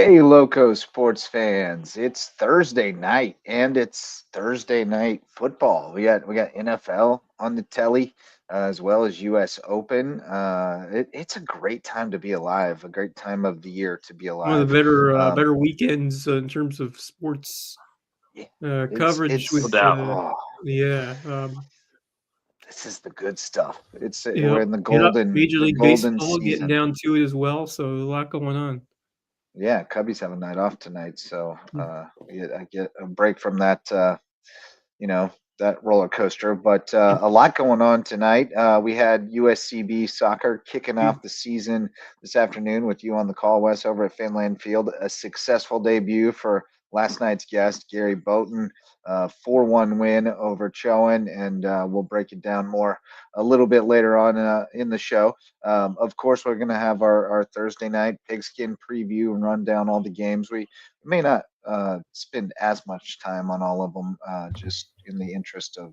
Hey, Loco sports fans! It's Thursday night, and it's Thursday night football. We got NFL on the telly, as well as U.S. Open. It's a great time to be alive. A great time of the year to be One of alive. the better Um, better weekends in terms of sports yeah, coverage. No With it's doubt. yeah, this is the good stuff. We're yep, in the yep. golden Major the League golden Baseball getting season. down to it as well. So a lot going on. Yeah, Cubbies have a night off tonight, so Mm. I get a break from that. You know, that roller coaster. But a lot going on tonight. We had USCB soccer kicking off the season this afternoon with you on the call, Wes, over at Finland Field. A successful debut for last night's guest, Gary Boughton. 4-1 win over Chowan, and we'll break it down more a little bit later on in the show. Of course, we're going to have our Thursday night pigskin preview and run down all the games. We may not spend as much time on all of them, just in the interest of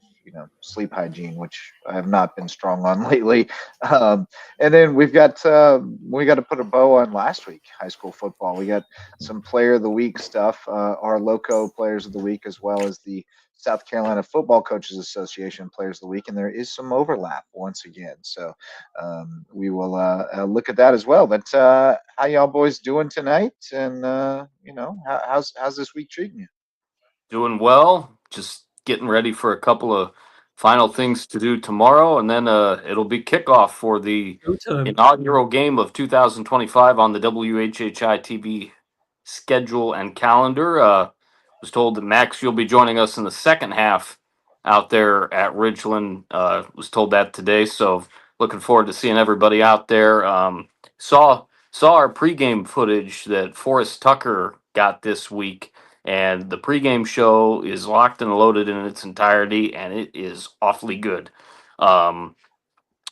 sleep hygiene, which I have not been strong on lately. And then we got to put a bow on last week high school football. We got some player of the week stuff, our Loco players of the week, as well as the South Carolina Football Coaches Association Players of the Week, and there is some overlap once again. So we will look at that as well. But how y'all boys doing tonight? And how's this week treating you? Doing well. Just getting ready for a couple of final things to do tomorrow, and then it'll be kickoff for the Showtime. inaugural game of 2025 on the WHHI TV schedule and calendar. Was told that Max, you'll be joining us in the second half out there at Ridgeland. Was told that today, so looking forward to seeing everybody out there. Saw our pregame footage that Forrest Tucker got this week, and the pregame show is locked and loaded in its entirety, and it is awfully good. Um,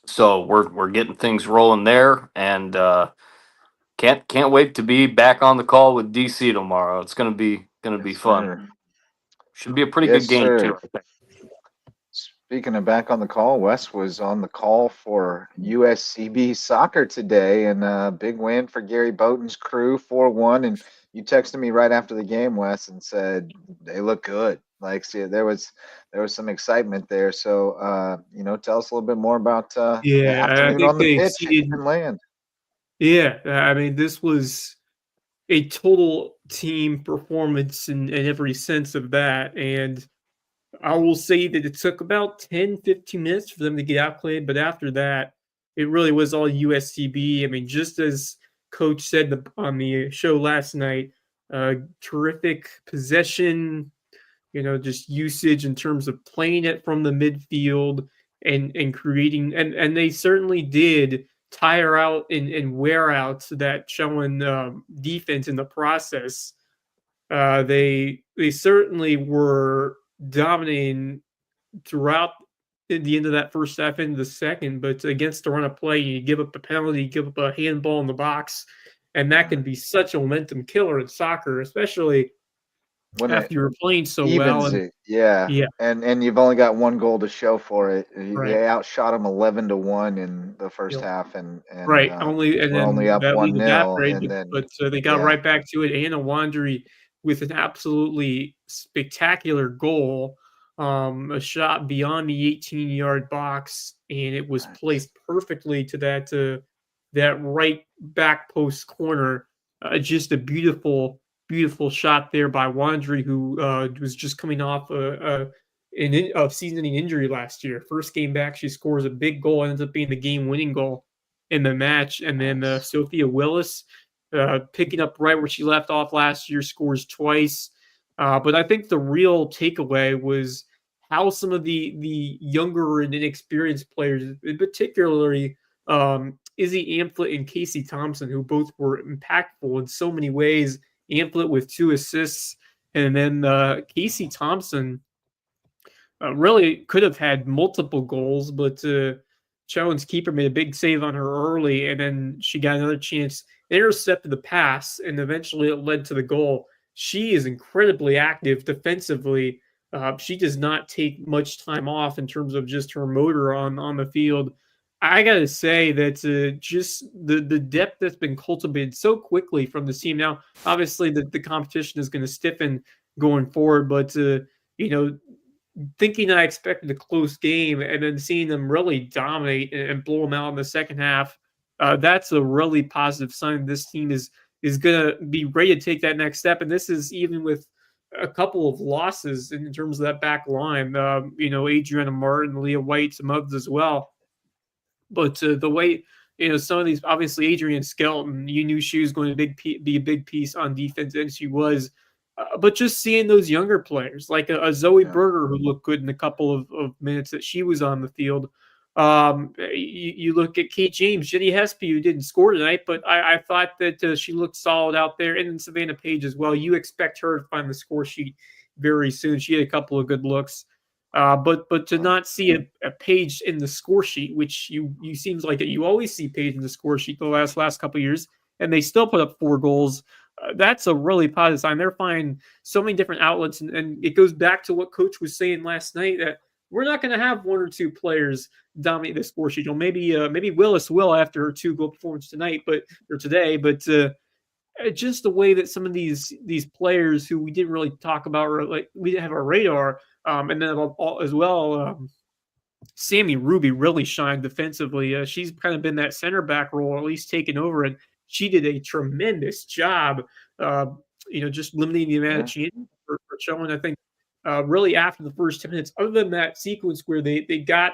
so we're getting things rolling there, and can't wait to be back on the call with DC tomorrow. It's gonna be Yes, fun. sir. Should be a pretty Yes, good game sir. too. I think. Speaking of back on the call, Wes was on the call for USCB soccer today, and big win for Gary Boughton's crew, 4-1. And you texted me right after the game, Wes, and said they look good. Like, see, there was some excitement there. So, tell us a little bit more about the Yeah, I afternoon think on the they pitch in exceeded. Finland. Yeah, I mean this was a total team performance in every sense of that, and I will say that it took about 10-15 minutes for them to get outplayed, but after that, it really was all USCB. I mean, just as Coach said on the show last night, terrific possession, just usage in terms of playing it from the midfield and creating, and they certainly did tire out and wear out that showing defense in the process. They certainly were dominating throughout the end of that first half into the second, but against the run of play, you give up a penalty, you give up a handball in the box, and that can be such a momentum killer in soccer, especially When it after you're playing so well. evens And it, yeah. yeah, And you've only got one goal to show for it. right, They outshot them 11-1 in the first yep, half, and right. Only and we're only then up that lead 1-0, evaporated, and then but they got yeah, right back to it. Anna Wandry with an absolutely spectacular goal, a shot beyond the 18-yard box, and it was nice. placed perfectly to that right back post corner. Just a beautiful, beautiful shot there by Wandry, who was just coming off a season-ending injury last year. First game back, she scores a big goal, ends up being the game-winning goal in the match, and then Nice. Sophia Willis, picking up right where she left off last year, scores twice. But I think the real takeaway was how some of the younger and inexperienced players, in particularly Izzy Amphlett and Casey Thompson, who both were impactful in so many ways. Amphlett with 2 assists, and then Casey Thompson really could have had multiple goals, but Chowan's keeper made a big save on her early, and then she got another chance, intercepted the pass, and eventually it led to the goal. She is incredibly active defensively. She does not take much time off in terms of just her motor on the field. I gotta say that just the depth that's been cultivated so quickly from this team. Now, obviously, the competition is going to stiffen going forward, but you know, thinking I expected a close game and then seeing them really dominate and blow them out in the second half, that's a really positive sign. This team is going to be ready to take that next step, and this is even with a couple of losses in terms of that back line. Adriana Martin, Leah White, some others as well. But the way some of these, obviously Adrian Skelton, you knew she was going to be a big piece on defense, and she was. But just seeing those younger players like a Zoe Berger who looked good in a couple of minutes that she was on the field. You look at Kate James, Jenny Hespe, who didn't score tonight, but I thought that she looked solid out there, and then Savannah Page as well. You expect her to find the score sheet very soon. She had a couple of good looks. But to not see a page in the score sheet, which you seems like you always see page in the score sheet the last couple of years, and they still put up 4 goals. That's a really positive sign. They're finding so many different outlets, and it goes back to what Coach was saying last night that we're not going to have 1 or 2 players dominate the score sheet. Maybe Willis will after her 2-goal performance today, but just the way that some of these players who we didn't really talk about or like we didn't have our radar, and then as well, Sammy Ruby really shined defensively. She's kind of been that center back role, or at least taken over, and she did a tremendous job. Just limiting the amount of chances for showing. I think really after the first 10 minutes, other than that sequence where they got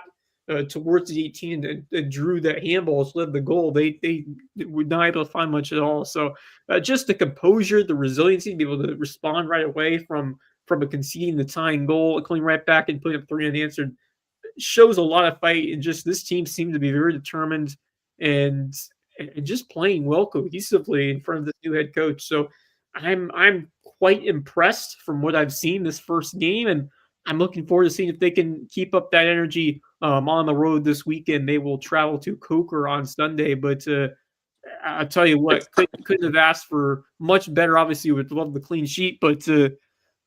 towards the 18 and drew that handball, led the goal, they were not able to find much at all. So just the composure, the resiliency to be able to respond right away from a conceding the tying goal, coming right back and putting up 3 unanswered shows a lot of fight. And just this team seemed to be very determined and just playing well cohesively in front of this new head coach. So I'm quite impressed from what I've seen this first game, and I'm looking forward to seeing if they can keep up that energy on the road this weekend. They will travel to Coker on Sunday, but I'll tell you what, couldn't have asked for much better. Obviously, would love the clean sheet, but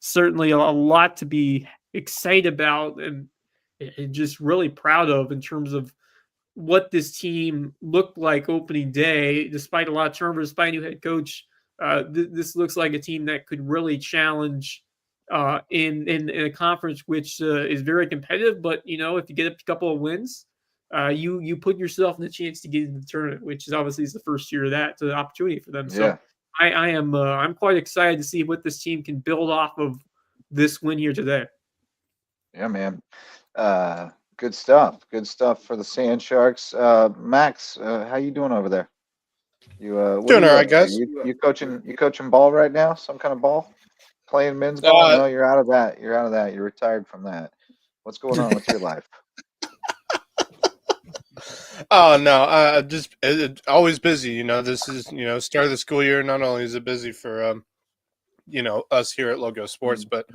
certainly a lot to be excited about and just really proud of in terms of what this team looked like opening day, despite a lot of turnovers, despite a new head coach. This looks like a team that could really challenge in a conference which is very competitive. But if you get a couple of wins, you put yourself in the chance to get into the tournament, which is obviously the first year of that opportunity for them. So I'm quite excited to see what this team can build off of this win here today. Yeah, man. Good stuff. Good stuff for the Sand Sharks. Max, how you doing over there? You doing all right, guys. You coaching ball right now? Some kind of ball? Playing men's ball? No, you're out of that. You're retired from that. What's going on with your life? Oh no, just always busy. This is start of the school year. Not only is it busy for us here at LowcoSports, but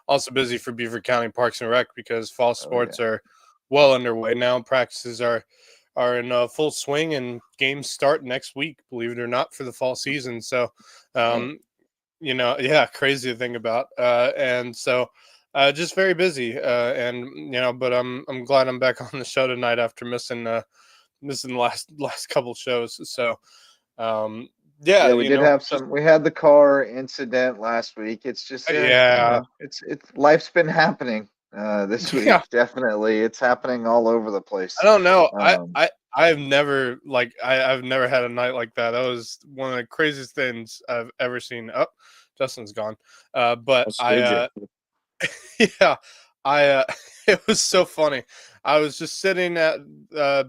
also busy for Beaver County Parks and Rec because fall sports are well underway now. Practices are in full swing, and games start next week, believe it or not, for the fall season. So, crazy to think about. And so, just very busy. But I'm glad I'm back on the show tonight after missing the last couple shows. So, we did have some. We had the car incident last week. It's just it's life's been happening this week. Definitely, it's happening all over the place. I don't know. I've never I've never had a night like that. That was one of the craziest things I've ever seen. Oh, Justin's gone. But it was so funny. I was just sitting at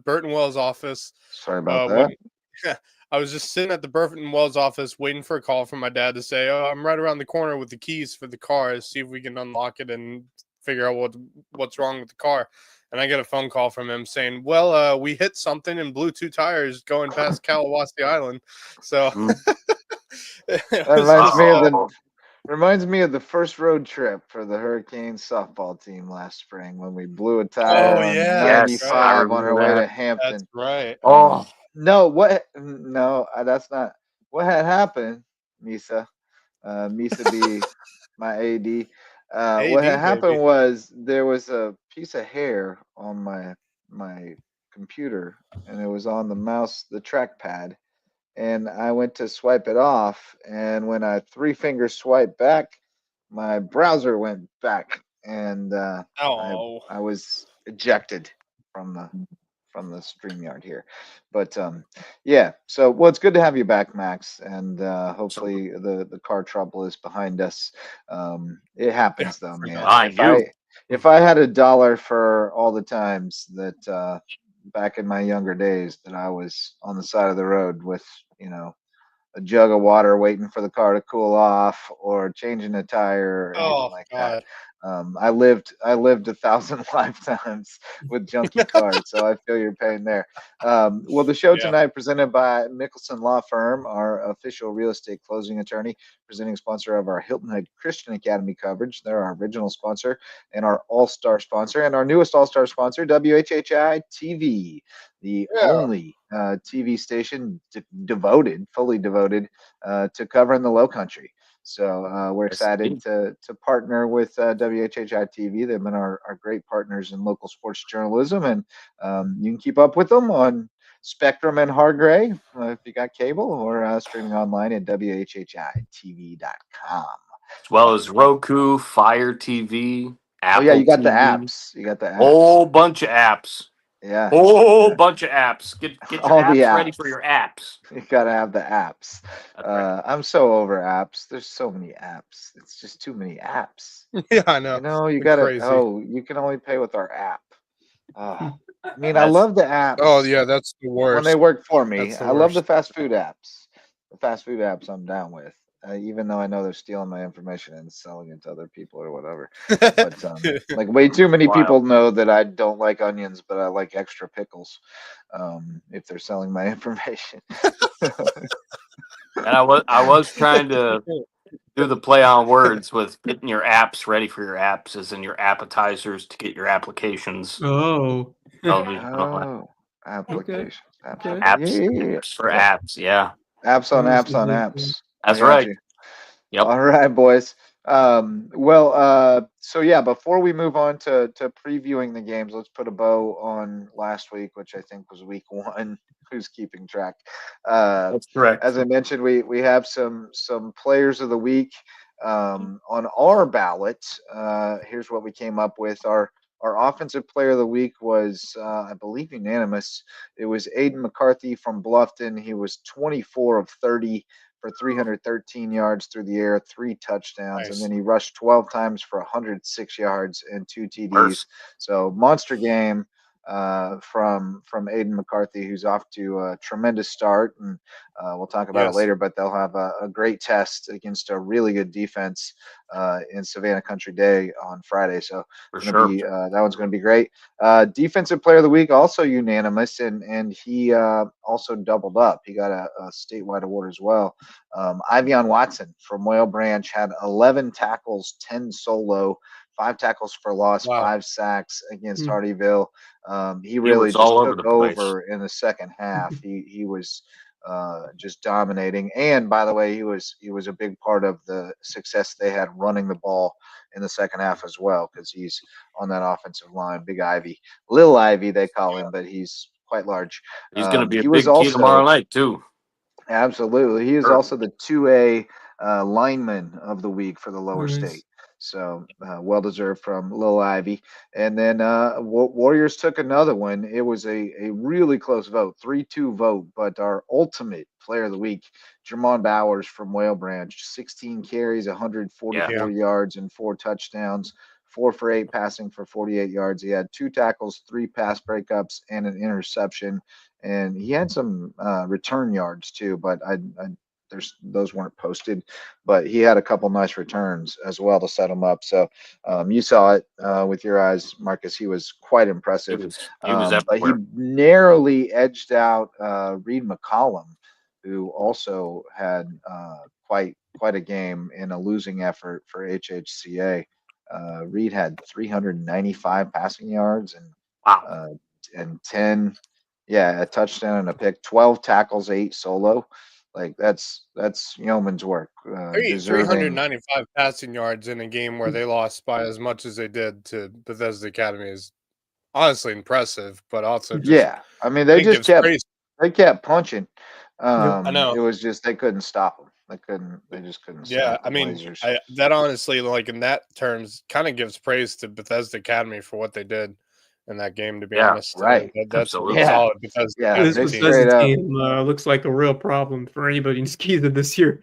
Burton Wells' office. Sorry about that. I was just sitting at the Burton Wells office waiting for a call from my dad to say, "Oh, I'm right around the corner with the keys for the car. See if we can unlock it and figure out what's wrong with the car." And I get a phone call from him saying, "Well, we hit something and blew 2 tires going past Kalawasi Island." So that reminds me of the first road trip for the Hurricanes softball team last spring when we blew a tire on 95 on our way to Hampton. That's right. Oh. No, that's not what had happened, Misa. Misa be my AD. What had happened was there was a piece of hair on my computer, and it was on the mouse, the trackpad, and I went to swipe it off, and when I 3 finger swipe back, my browser went back, and Oh, I was ejected from the StreamYard here. But yeah, so well, it's good to have you back, Max, and hopefully the car trouble is behind us. It yeah, happens though, for man. now. Behind you. If I had $1 for all the times that back in my younger days that I was on the side of the road with, a jug of water waiting for the car to cool off or changing a tire or anything Oh like that. God. I lived 1,000 lifetimes with junky cars, so I feel your pain there. Well, the show Yeah. tonight presented by Mickelson Law Firm, our official real estate closing attorney, presenting sponsor of our Hilton Head Christian Academy coverage. They're our original sponsor and our all-star sponsor, and our newest all-star sponsor, WHHI TV, the Yeah. only TV station fully devoted to covering the Low Country. So we're Yes, excited indeed. to partner with WHHI TV. They've been our great partners in local sports journalism, and you can keep up with them on Spectrum and Hargray if you got cable, or streaming online at WHHITV.com. As well But as Roku, Fire TV, oh yeah, you Apple got the TV, apps. You got the apps. whole bunch of apps. Yeah, Whole yeah. bunch of apps. Get your All the apps ready for apps. your apps. You gotta have the apps. That's right. I'm so over apps. There's so many apps. It's just too many apps. Yeah, I know. You They're gotta. crazy. Oh, you can only pay with our app. I mean, I That's love the Oh apps yeah, that's the when they worst. work for me. That's the I love the worst. fast food apps. The fast food apps I'm down with, even though I know they're stealing my information and selling it to other people or whatever. But like way too many wild. people know that I don't like onions, but I like extra pickles. If they're selling my information. And I was trying to do the play on words with getting your apps ready for your apps, as in your appetizers to get your applications. Oh. Television, Oh, Okay. applications. Okay. Yeah, apps, yeah, yeah, apps for yeah. apps. Yeah, Apps on Those apps are on the- apps. I that's got right. you. Yep. All right, boys. Well, so yeah, before we move on to previewing the games, let's put a bow on last week, which I think was week one. Who's keeping track? That's correct. As I mentioned, we have some players of the week on our ballot. Here's what we came up with. Our offensive player of the week was, I believe, unanimous. It was Aiden McCarthy from Bluffton. He was 24 of 30 for 313 yards through the air, 3 touchdowns, and Nice. then he rushed 12 times for 106 yards and 2 TDs. Worse. So monster game from Aiden McCarthy, who's off to a tremendous start, and we'll talk about it Yes. later. But they'll have a great test against a really good defense in Savannah Country Day on Friday. So For it's gonna sure. be that one's going to be great. Defensive Player of the Week also unanimous, and he also doubled up. He got a statewide award as well. Ivion Watson from Whale Branch had 11 tackles, 10 solo, 5 tackles for loss, Wow. 5 sacks against Hmm. Hardyville. He He really was just all over took the place. over in the second half. He was just dominating. And by the way, he was a big part of the success they had running the ball in the second half as well, because he's on that offensive line. Big Ivy, Lil Ivy they call him, but he's quite large. He's going to be a He was big key tomorrow also night too. absolutely. He is Sure. also the 2A lineman of the week for the lower Nice. state. So well deserved from Lil Ivy. And then Warriors took another one. It was a really close vote, 3-2 vote. But our ultimate player of the week, Jermon Bowers from Whale Branch, 16 carries, 144 Yeah. yards, and 4 touchdowns. 4 for 8 passing for 48 yards. He had 2 tackles, 3 pass breakups, and an interception. And he had some return yards too, but those weren't posted. But he had a couple nice returns as well to set him up. So you saw it with your eyes, Marcus. He was quite He impressive. was But he everywhere. narrowly edged out Reed McCollum, who also had quite a game in a losing effort for HHCA. Reed had 395 passing yards Wow. and 10, yeah, a touchdown and a pick, 12 tackles, 8 solo. Like that's yeoman's work. Deserving. 395 passing yards in a game where they lost by as much as they did to Bethesda Academy is honestly impressive, but also just Yeah, I mean, I think gives praise. they kept punching. Yep. I know. It was just they couldn't stop them. They just couldn't Yeah, stop I the mean, Blazers. that honestly, like in that terms, kind of gives praise to Bethesda Academy for what they did in that game. To be Yeah, honest, right. that's a absolutely. Yeah, solid Bethesda yeah, This Academy they team. straight Bethesda up. team looks like a real problem for anybody in Skiza this year.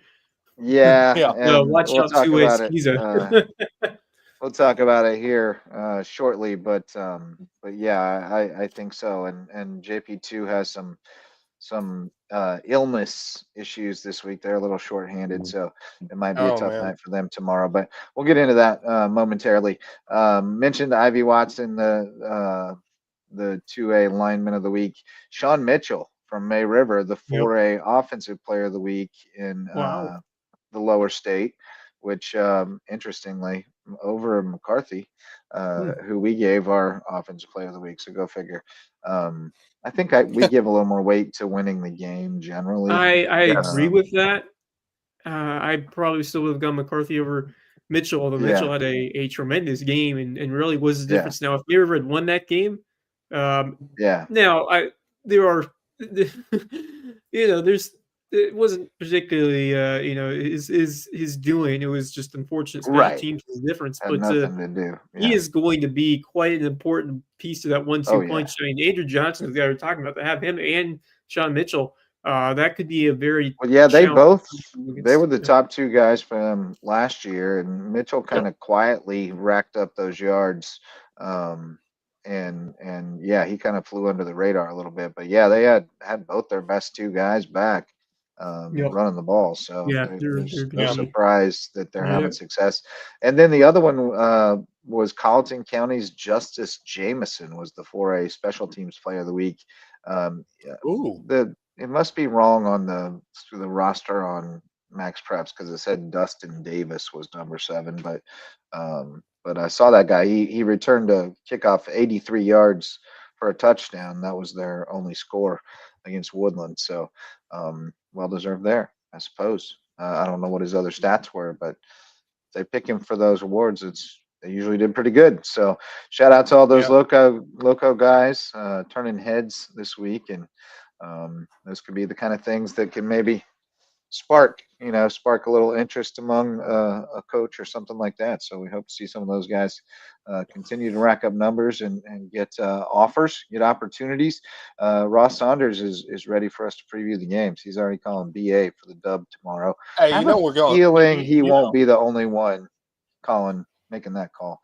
Yeah, Yeah, and Watch out, two-way Skiza. we'll talk about it here shortly. But yeah, I think so. And JP2 has some illness issues this week. They're a little shorthanded, so it might be a oh tough man, night for them tomorrow. But we'll get into that momentarily. Mentioned Ivy Watson, the 2A lineman of the week. Sean Mitchell from May River, the Yep. 4A offensive player of the week in Wow. the lower state, which interestingly, over McCarthy, who we gave our offensive player of the week. So go figure. I think we give a little more weight to winning the game generally. I Yes. agree with that. I probably still would have gone McCarthy over Mitchell, although Mitchell Yeah, had a tremendous game and really was the yeah, difference. Now, if May River had won that game, um, yeah. now there are, there's it wasn't particularly his doing. It was just unfortunate special Right. teams was the difference. Had But nothing to do. he Yeah. is going to be quite an important piece of that Oh 1-2 yeah. punch. I mean, Andrew Johnson is the guy we're talking about. To have him and Sean Mitchell, that could be a very Well, yeah, challenging they were against. the top two guys from last year, and Mitchell kind Yep. of quietly racked up those yards. Um, and yeah, he kind of flew under the radar a little bit, but yeah, they had both their best two guys back Yep. running the ball. So Yeah, they're there's no gonna yeah, be surprise that they're yeah. having success. And then the other one was Colleton County's Justice Jameson was the 4A Special Teams Player of the Week. Yeah, ooh, it must be wrong on the roster on Max Preps because it said Dustin Davis was number 7, but I saw that guy. He returned a kickoff 83 yards for a touchdown. That was their only score against Woodland. So well deserved there, I suppose. I don't know what his other stats were, but if they pick him for those awards, they usually did pretty good. So shout out to all those yeah, loco guys turning heads this week, and those could be the kind of things that can maybe spark a little interest among a coach or something like that. So we hope to see some of those guys continue to rack up numbers and get offers, get opportunities. Ross Saunders is ready for us to preview the games. He's already calling BA for the dub tomorrow. hey, I have a we're going. feeling he You won't know, be the only one making that call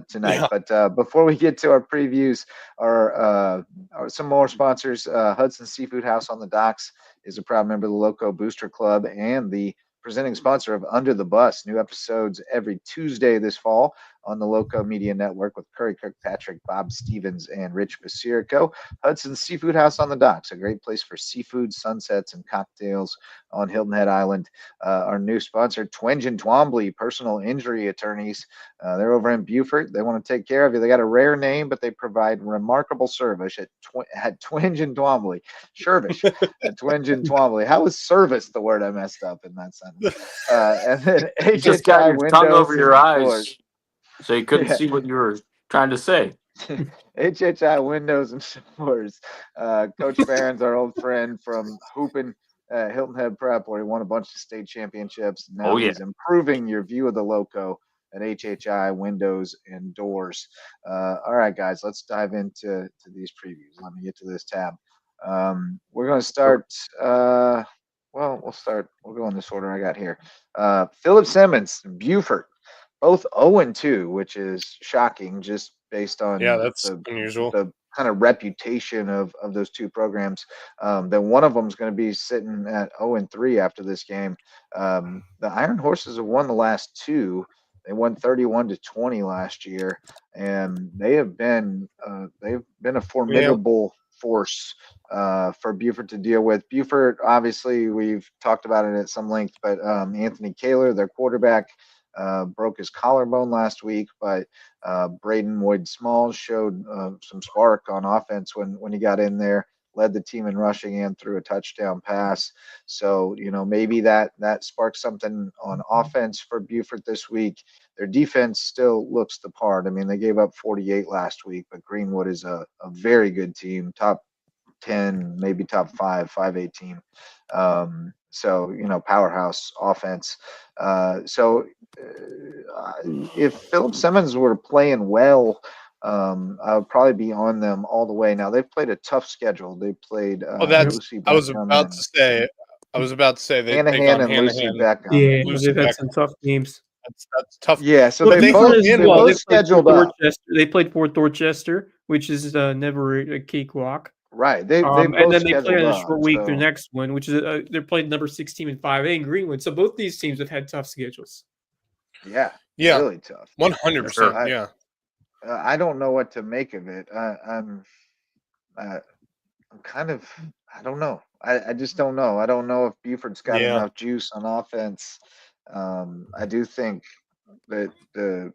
tonight. yeah. But before we get to our previews, our some more sponsors, Hudson Seafood House on the Docks is a proud member of the Loco Booster Club and the presenting sponsor of Under the Bus. New episodes every Tuesday this fall on the Loco Media Network with Curry Kirkpatrick, Bob Stevens, and Rich Basirico. Hudson's Seafood House on the Docks, a great place for seafood, sunsets, and cocktails on Hilton Head Island. Our new sponsor, Twenge and Twombly, personal injury attorneys. They're over in Beaufort. They want to take care of you. They got a rare name, but they provide remarkable service at Twenge and Twombly. Service at Twenge and Twombly. How is service the word I messed up in that sentence? And then You just got HHI your tongue over Windows your and Doors. eyes, so you couldn't Yeah. see what you were trying to say. HHI Windows and Doors. Coach Barron's our old friend from hooping Hilton Head Prep, where he won a bunch of state championships. Now Oh yeah. he's improving your view of the Loco at HHI Windows and Doors. All right, guys, let's dive into these previews. Let me get to this tab. We're going to start. We'll go in this order I got here. Philip Simmons, Beaufort, both 0-2, which is shocking just based Yeah, on that's unusual. the kind of reputation of those two programs. Then one of them is going to be sitting at 0-3 after this game. The Iron Horses have won the last two. They won 31-20 last year, and they've been a formidable force for Beaufort to deal with. Beaufort, obviously, we've talked about it at some length, but Anthony Kaler, their quarterback, broke his collarbone last week, but Braden Lloyd Smalls showed some spark on offense when he got in there. led the team in rushing and threw a touchdown pass. So, maybe that sparks something on offense for Buford this week. Their defense still looks the part. I mean, they gave up 48 last week, but Greenwood is a very good team, top 10, maybe top 5A team. So, powerhouse offense. So if Philip Simmons were playing well, I would probably be on them all the way. Now they've played a tough schedule. They played Lucy I was Beckham about to say. I was about to say they take Hanahan on and Lucy Hanahan. Beckham. Yeah, Lucy they've had some Beckham. tough games. That's tough. Yeah, so Well, they Buford both as they well. both scheduled up. They played Fort Dorchester, which is never a cakewalk. Right. They And both then they play scheduled on a up. short week their So next one, which is they're playing number 16 and 5A in Greenwood. So both these teams have had tough schedules. yeah, Yeah, really tough. 100%. Yeah. I don't know what to make of it. I'm kind of, I don't know. I just don't know. I don't know if Buford's got Yeah. enough juice on offense. I do think that the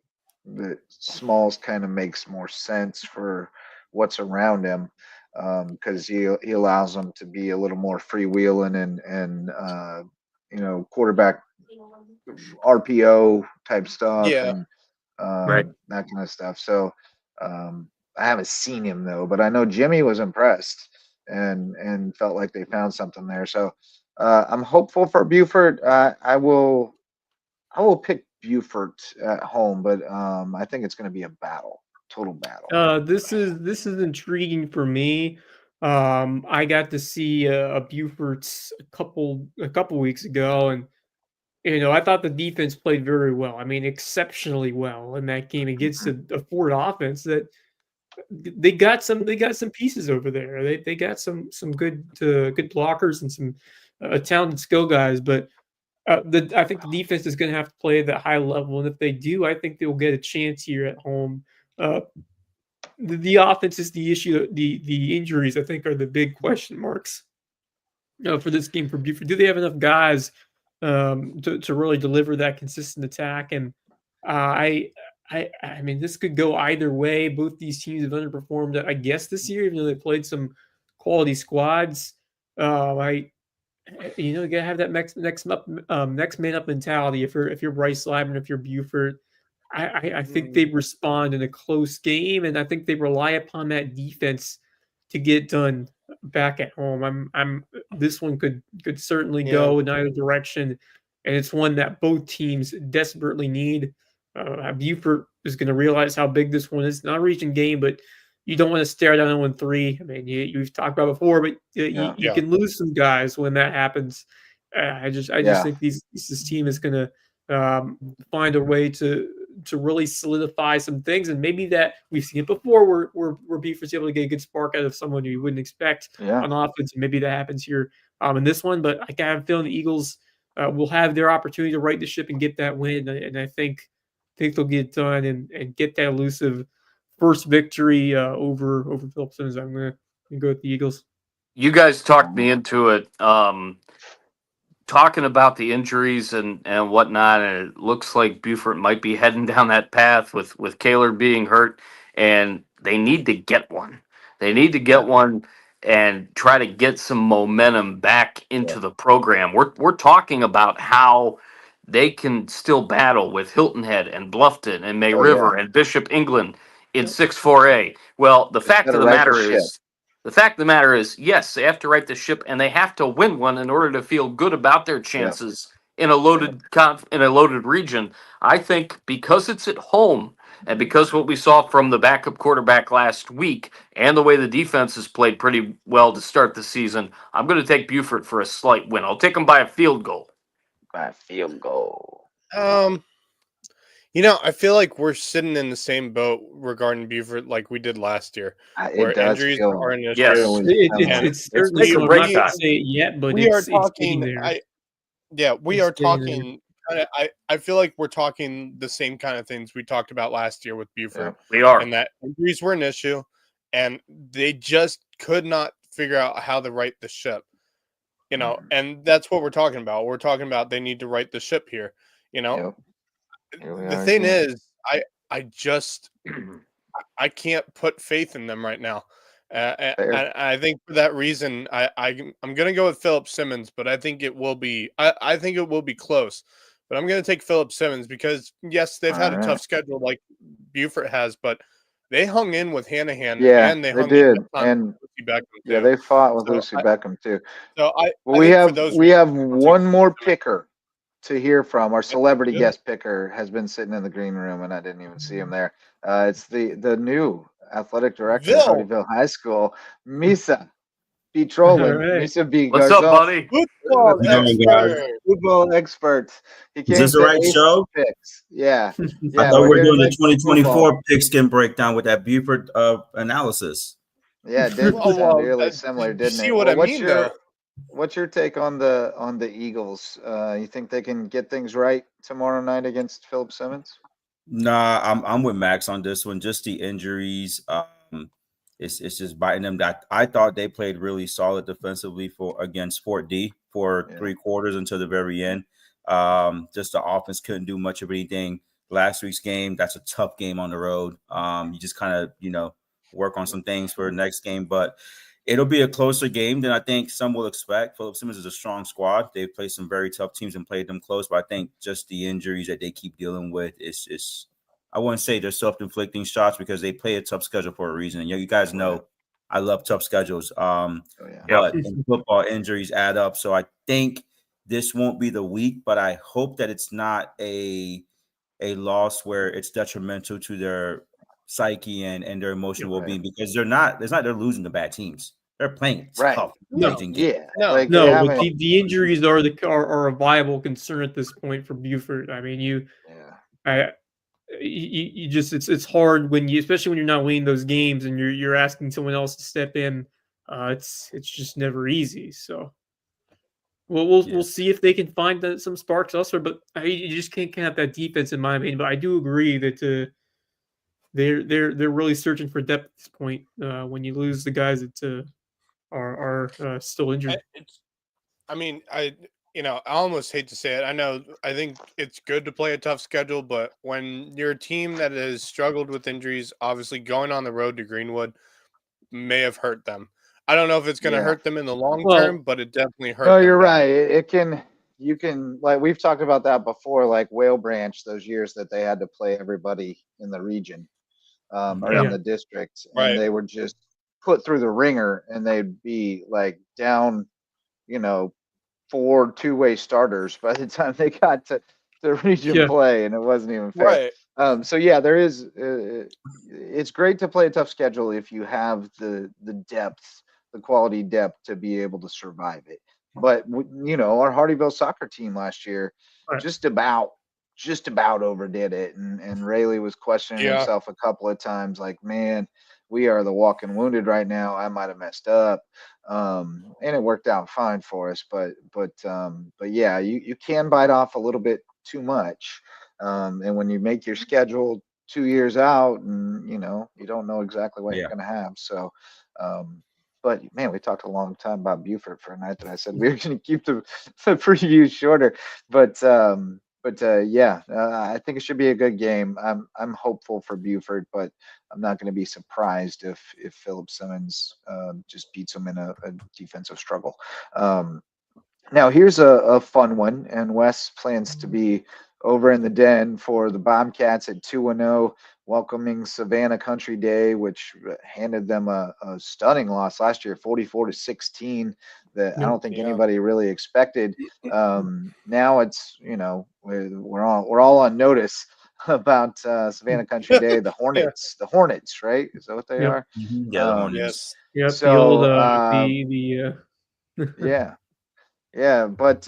Smalls kind of makes more sense for what's around him, because he allows them to be a little more freewheeling and quarterback RPO type stuff Yeah. and Right. that kind of stuff. So I haven't seen him though, but I know Jimmy was impressed and felt like they found something there. So I'm hopeful for Buford. I will pick Buford at home, but I think it's going to be a total battle. This is intriguing for me. I got to see a Buford's a couple weeks ago, and I thought the defense played very well. I mean, exceptionally well in that game against a Ford offense that they got some pieces over there. They got some good blockers and some talented skill guys, but I think the defense is going to have to play at that high level, and if they do, I think they'll get a chance here at home. The offense is the issue. The injuries, I think, are the big question marks for this game for Buford. Do they have enough guys to really deliver that consistent attack? And I mean, this could go either way. Both these teams have underperformed, I guess, this year, even though they played some quality squads. You gotta have that next man up mentality. If you're Bryce Lyman, if you're Buford, I think they respond in a close game, and I think they rely upon that defense to get done back at home. This one could certainly go in either direction, and it's one that both teams desperately need. Buford is going to realize how big this one is. Not a region game, but you don't want to stare down 0-3. I mean, you've talked about before, but you can lose some guys when that happens. I just think this team is going to find a way to really solidify some things, and maybe that we've seen it before where Buford's able to get a good spark out of someone who you wouldn't expect on offense, and maybe that happens here in this one. But I have a feeling the Eagles will have their opportunity to right the ship and get that win, and I think they'll get it done and get that elusive first victory over Philip Simmons. I'm gonna go with the Eagles. You guys talked me into it. Talking about the injuries and whatnot, and it looks like Buford might be heading down that path with Kaler being hurt, and they need to get one. They need to get one and try to get some momentum back into the program. We're talking about how they can still battle with Hilton Head and Bluffton and May River and Bishop England in 6-4A. Well, the fact of the matter is, yes, they have to right the ship, and they have to win one in order to feel good about their chances in a loaded region. I think because it's at home, and because what we saw from the backup quarterback last week, and the way the defense has played pretty well to start the season, I'm going to take Buford for a slight win. I'll take them by a field goal. By a field goal. I feel like we're sitting in the same boat regarding Buford like we did last year, where injuries are an issue. Yes. It's certainly. I'm not going to say it yet, but we are it's talking. We are talking. I feel like we're talking the same kind of things we talked about last year with Buford. We are, and that injuries were an issue, and they just could not figure out how to right the ship. And that's what we're talking about. We're talking about they need to right the ship here. The thing is, I can't put faith in them right now. And I think for that reason, I'm going to go with Philip Simmons, but I think it will be I think it will be close. But I'm going to take Philip Simmons because yes, they've had a tough schedule like Buford has, but they hung in with Hanahan Yeah, and they they hung in did, with and Lucy Beckham yeah, too. they fought with So Lucy Beckham too. Well, I think for those we reasons, have I'll take one more Philip Simmons. picker to hear from. Our Yep, celebrity we do. guest picker has been sitting in the green room, and I didn't even see him there. It's the new athletic director at Ville, Hardyville High School, Misa B. All Trolling, right. Misa B. What's up, Garzon, buddy? football what's up, Going, guys. expert. football expert. He Is came this the to right Ace show? Picks. Yeah, I yeah, thought we we're were here to doing the make some football. 2024 pigskin breakdown with that Buford analysis. Yeah, it did sound eerily similar, You didn't see it? what Well, I mean, though. what's your take on the Eagles? You think they can get things right tomorrow night against Philip Simmons? Nah, I'm with Max on this one. Just the injuries, it's just biting them. That I thought they played really solid defensively for against Fort D for Yeah. 3 quarters until the very end. Just the offense couldn't do much of anything. Last week's game, that's a tough game on the road. You just kind of work on some things for the next game, but it'll be a closer game than I think some will expect. Philip Simmons is a strong squad. They've played some very tough teams and played them close, but I think just the injuries that they keep dealing with is I wouldn't say they're self-inflicting shots because they play a tough schedule for a reason. And you guys know I love tough schedules. Oh, yeah. But in football, injuries add up. So I think this won't be the week, but I hope that it's not a loss where it's detrimental to their psyche and their emotional well-being because they're losing to bad teams. They're playing Right. tough, No. amazing games. Yeah, No. like they No, but haven't. the injuries are a viable concern at this point for Buford. I mean, Yeah, you just it's hard when you, especially when you're not winning those games and you're asking someone else to step in. It's just never easy. So we'll see if they can find some sparks elsewhere. But you just can't have that defense in my opinion. But I do agree that they're really searching for depth at this point. When you lose the guys that are still injured. I almost hate to say it. I think it's good to play a tough schedule, but when you're a team that has struggled with injuries, obviously going on the road to Greenwood may have hurt them. I don't know if it's going to Yeah. hurt them in the long Well- term, but it definitely hurt no, them. you're bad. right. You can like we've talked about that before, like Whale Branch, those years that they had to play everybody in the region, or in Yeah. the district, and Right. they were just put through the ringer, and they'd be like down, 4 two-way starters by the time they got to region Yeah. play, and it wasn't even fair. Right. So yeah, there is. It's great to play a tough schedule if you have the depth, the quality depth to be able to survive it. But our Hardyville soccer team last year Right. just about overdid it, and Rayleigh was questioning Yeah. himself a couple of times, like, man, we are the walking wounded right now. I might have messed up. And it worked out fine for us, but yeah, you can bite off a little bit too much. And when you make your schedule 2 years out, and you don't know exactly what you're going to have. So, but man, we talked a long time about Buford for a night that I said we were going to keep the preview shorter, but yeah, I think it should be a good game. I'm hopeful for Buford, but I'm not going to be surprised if Philip Simmons just beats him in a defensive struggle. Now here's a fun one, and Wes plans to be over in the den for the Bobcats at 2-0, welcoming Savannah Country Day, which handed them a stunning loss last year, 44-16. That I don't think anybody really expected. Now it's we're all on notice about Savannah Country Day, the Hornets, right? Is that what they are? Yeah, the Hornets. Yes. Yep. So, the old yeah. Yeah, but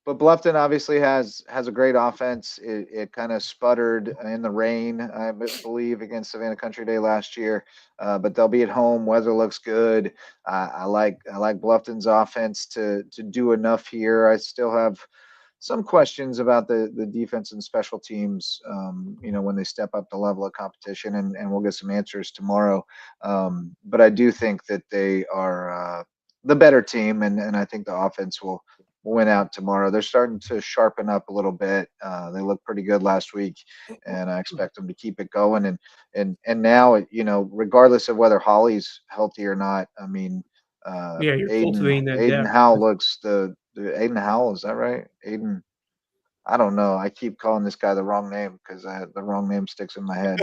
Bluffton obviously has a great offense. It kind of sputtered in the rain, I believe, against Savannah Country Day last year. But they'll be at home. Weather looks good. I like Bluffton's offense to do enough here. I still have some questions about the defense and special teams, when they step up the level of competition, and we'll get some answers tomorrow. But I do think that they are the better team, and I think the offense will win out tomorrow. They're starting to sharpen up a little bit. They looked pretty good last week, and I expect them to keep it going. And now, regardless of whether Holly's healthy or not, I mean, Yeah, you're cultivating that Aiden depth. Howell looks the Aiden Howell, is that right? Aiden, I don't know. I keep calling this guy the wrong name because the wrong name sticks in my head.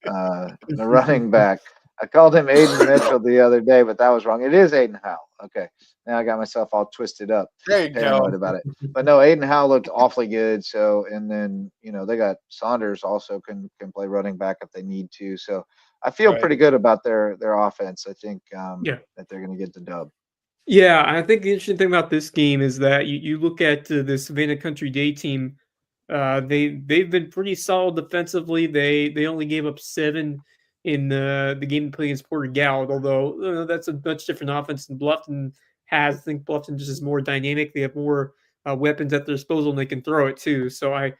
The running back. I called him Aiden Mitchell the other day, but that was wrong. It is Aiden Howell. Okay. Now I got myself all twisted up, There you paranoid go. about it. But no, Aiden Howell looked awfully good. So, and then, they got Saunders also can play running back if they need to. So I feel Right. pretty good about their offense. I think Yeah. that they're going to get the dub. Yeah, I think the interesting thing about this game is that you look at the Savannah Country Day team. They've been pretty solid defensively. They only gave up 7 in the game they played against Porter Gallard, although that's a much different offense than Bluffton has. I think Bluffton just is more dynamic. They have more weapons at their disposal and they can throw it too. So I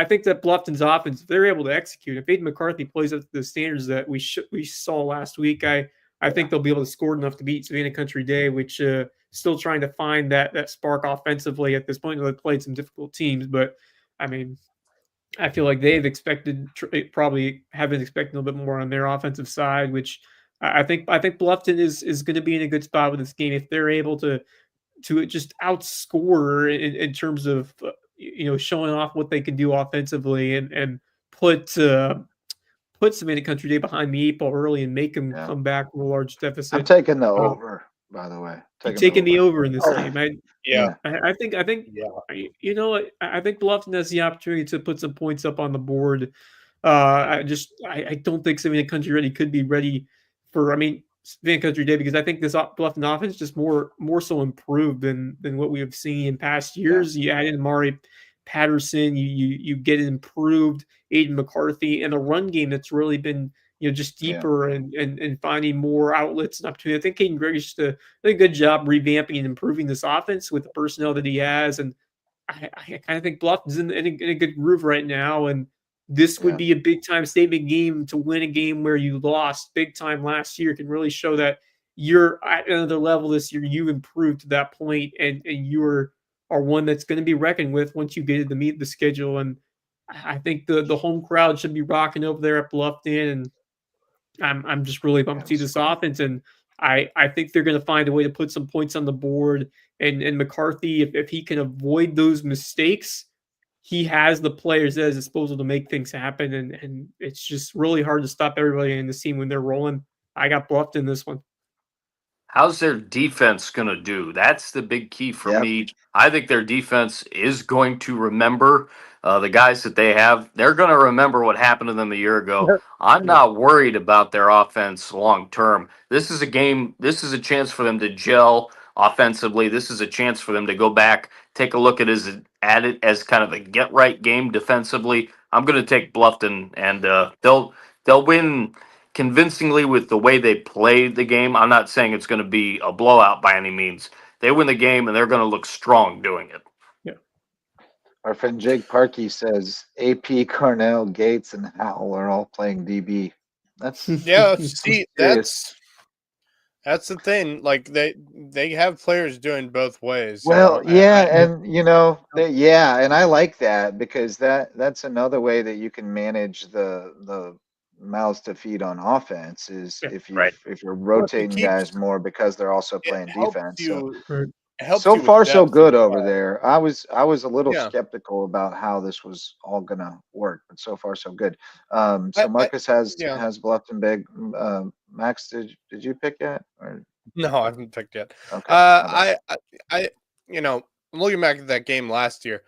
think that Bluffton's offense, if they're able to execute, if Aiden McCarthy plays up to the standards that we saw last week, I think they'll be able to score enough to beat Savannah Country Day, which still trying to find that spark offensively at this point. They've played some difficult teams, but I mean, I feel like they've probably have been expecting a little bit more on their offensive side, which I think Bluffton is going to be in a good spot with this game if they're able to just outscore in terms of showing off what they can do offensively and put Savannah Country Day behind the 8 ball early and make them Yeah. come back with a large I'm deficit. taking the over, by the way. Taking the over in this Oh, game. Yeah. I think Yeah. I think Bluffton has the opportunity to put some points up on the board. I don't think Savannah Country Ready could be ready for. I mean, Savannah Country Day because I think this Bluffton offense is just more so improved than what we have seen in past years. You add in Amari Patterson, you get an improved Aiden McCarthy and a run game that's really been just deeper and finding more outlets and opportunity. I think Caden Gregory's just did a good job revamping and improving this offense with the personnel that he has. And I kind of think Bluffton's in a good groove right now. And this would be a big time statement game to win a game where you lost big time last year. It can really show that you're at another level this year. You improved to that point and you are one that's going to be reckoned with once you get to meet the schedule. And I think the home crowd should be rocking over there at Bluffton. And I'm just really pumped to see this offense, and I think they're going to find a way to put some points on the board. And McCarthy, if he can avoid those mistakes, he has the players at his disposal to make things happen. And it's just really hard to stop everybody in the team when they're rolling. I got Bluffed in this one. How's their defense going to do? That's the big key for me. I think their defense is going to remember the guys that they have. They're going to remember what happened to them a year ago. I'm not worried about their offense long term. This is a game. This is a chance for them to gel offensively. This is a chance for them to go back, take a look at it as kind of a get right game defensively. I'm going to take Bluffton, and they'll win convincingly with the way they played the game. I'm not saying it's going to be a blowout by any means. They win the game and they're going to look strong doing it. Yeah. Our friend Jake Parkey says AP, Cornell, Gates, and Howell are all playing DB. That's See, serious. that's the thing. Like they have players doing both ways. Well, and and I like that because that's another way that you can manage the mouths to feed on offense is if you're rotating guys more because they're also playing defense. So far so good over there. I was a little skeptical about how this was all gonna work, but so far so good. So Marcus has Bluffton big. Max, did you pick yet? Or? No, I haven't picked yet. Okay. I I'm looking back at that game last year.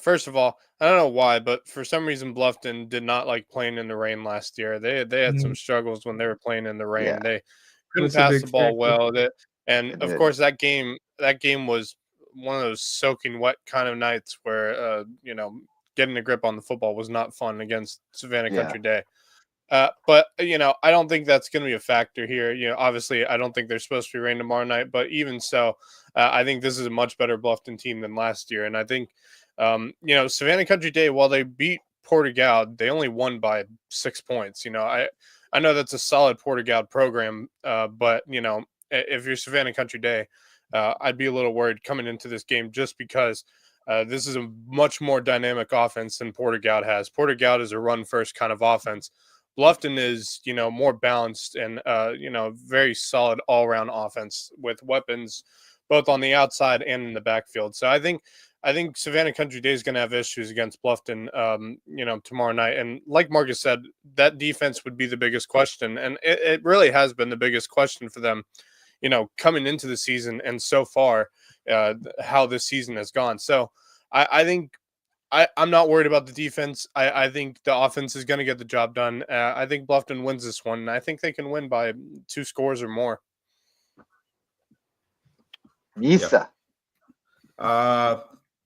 First of all, I don't know why, but for some reason Bluffton did not like playing in the rain last year. They had some struggles when they were playing in the rain. Yeah. They couldn't pass the ball well. And of course that game was one of those soaking wet kind of nights where getting a grip on the football was not fun against Savannah Country Day. But I don't think that's going to be a factor here. Obviously, I don't think there's supposed to be rain tomorrow night, but even so, I think this is a much better Bluffton team than last year. And I think, Savannah Country Day, while they beat Porter-Gaud, they only won by 6 points. I know that's a solid Porter-Gaud program, but if you're Savannah Country Day, I'd be a little worried coming into this game just because this is a much more dynamic offense than Porter-Gaud has. Porter-Gaud is a run-first kind of offense. Bluffton is, more balanced and, very solid all-around offense with weapons both on the outside and in the backfield. So I think Savannah Country Day is going to have issues against Bluffton, tomorrow night. And like Marcus said, that defense would be the biggest question. And it really has been the biggest question for them, coming into the season and so far how this season has gone. So I think I'm not worried about the defense. I think the offense is going to get the job done. I think Bluffton wins this one, and I think they can win by 2 scores or more. Misa,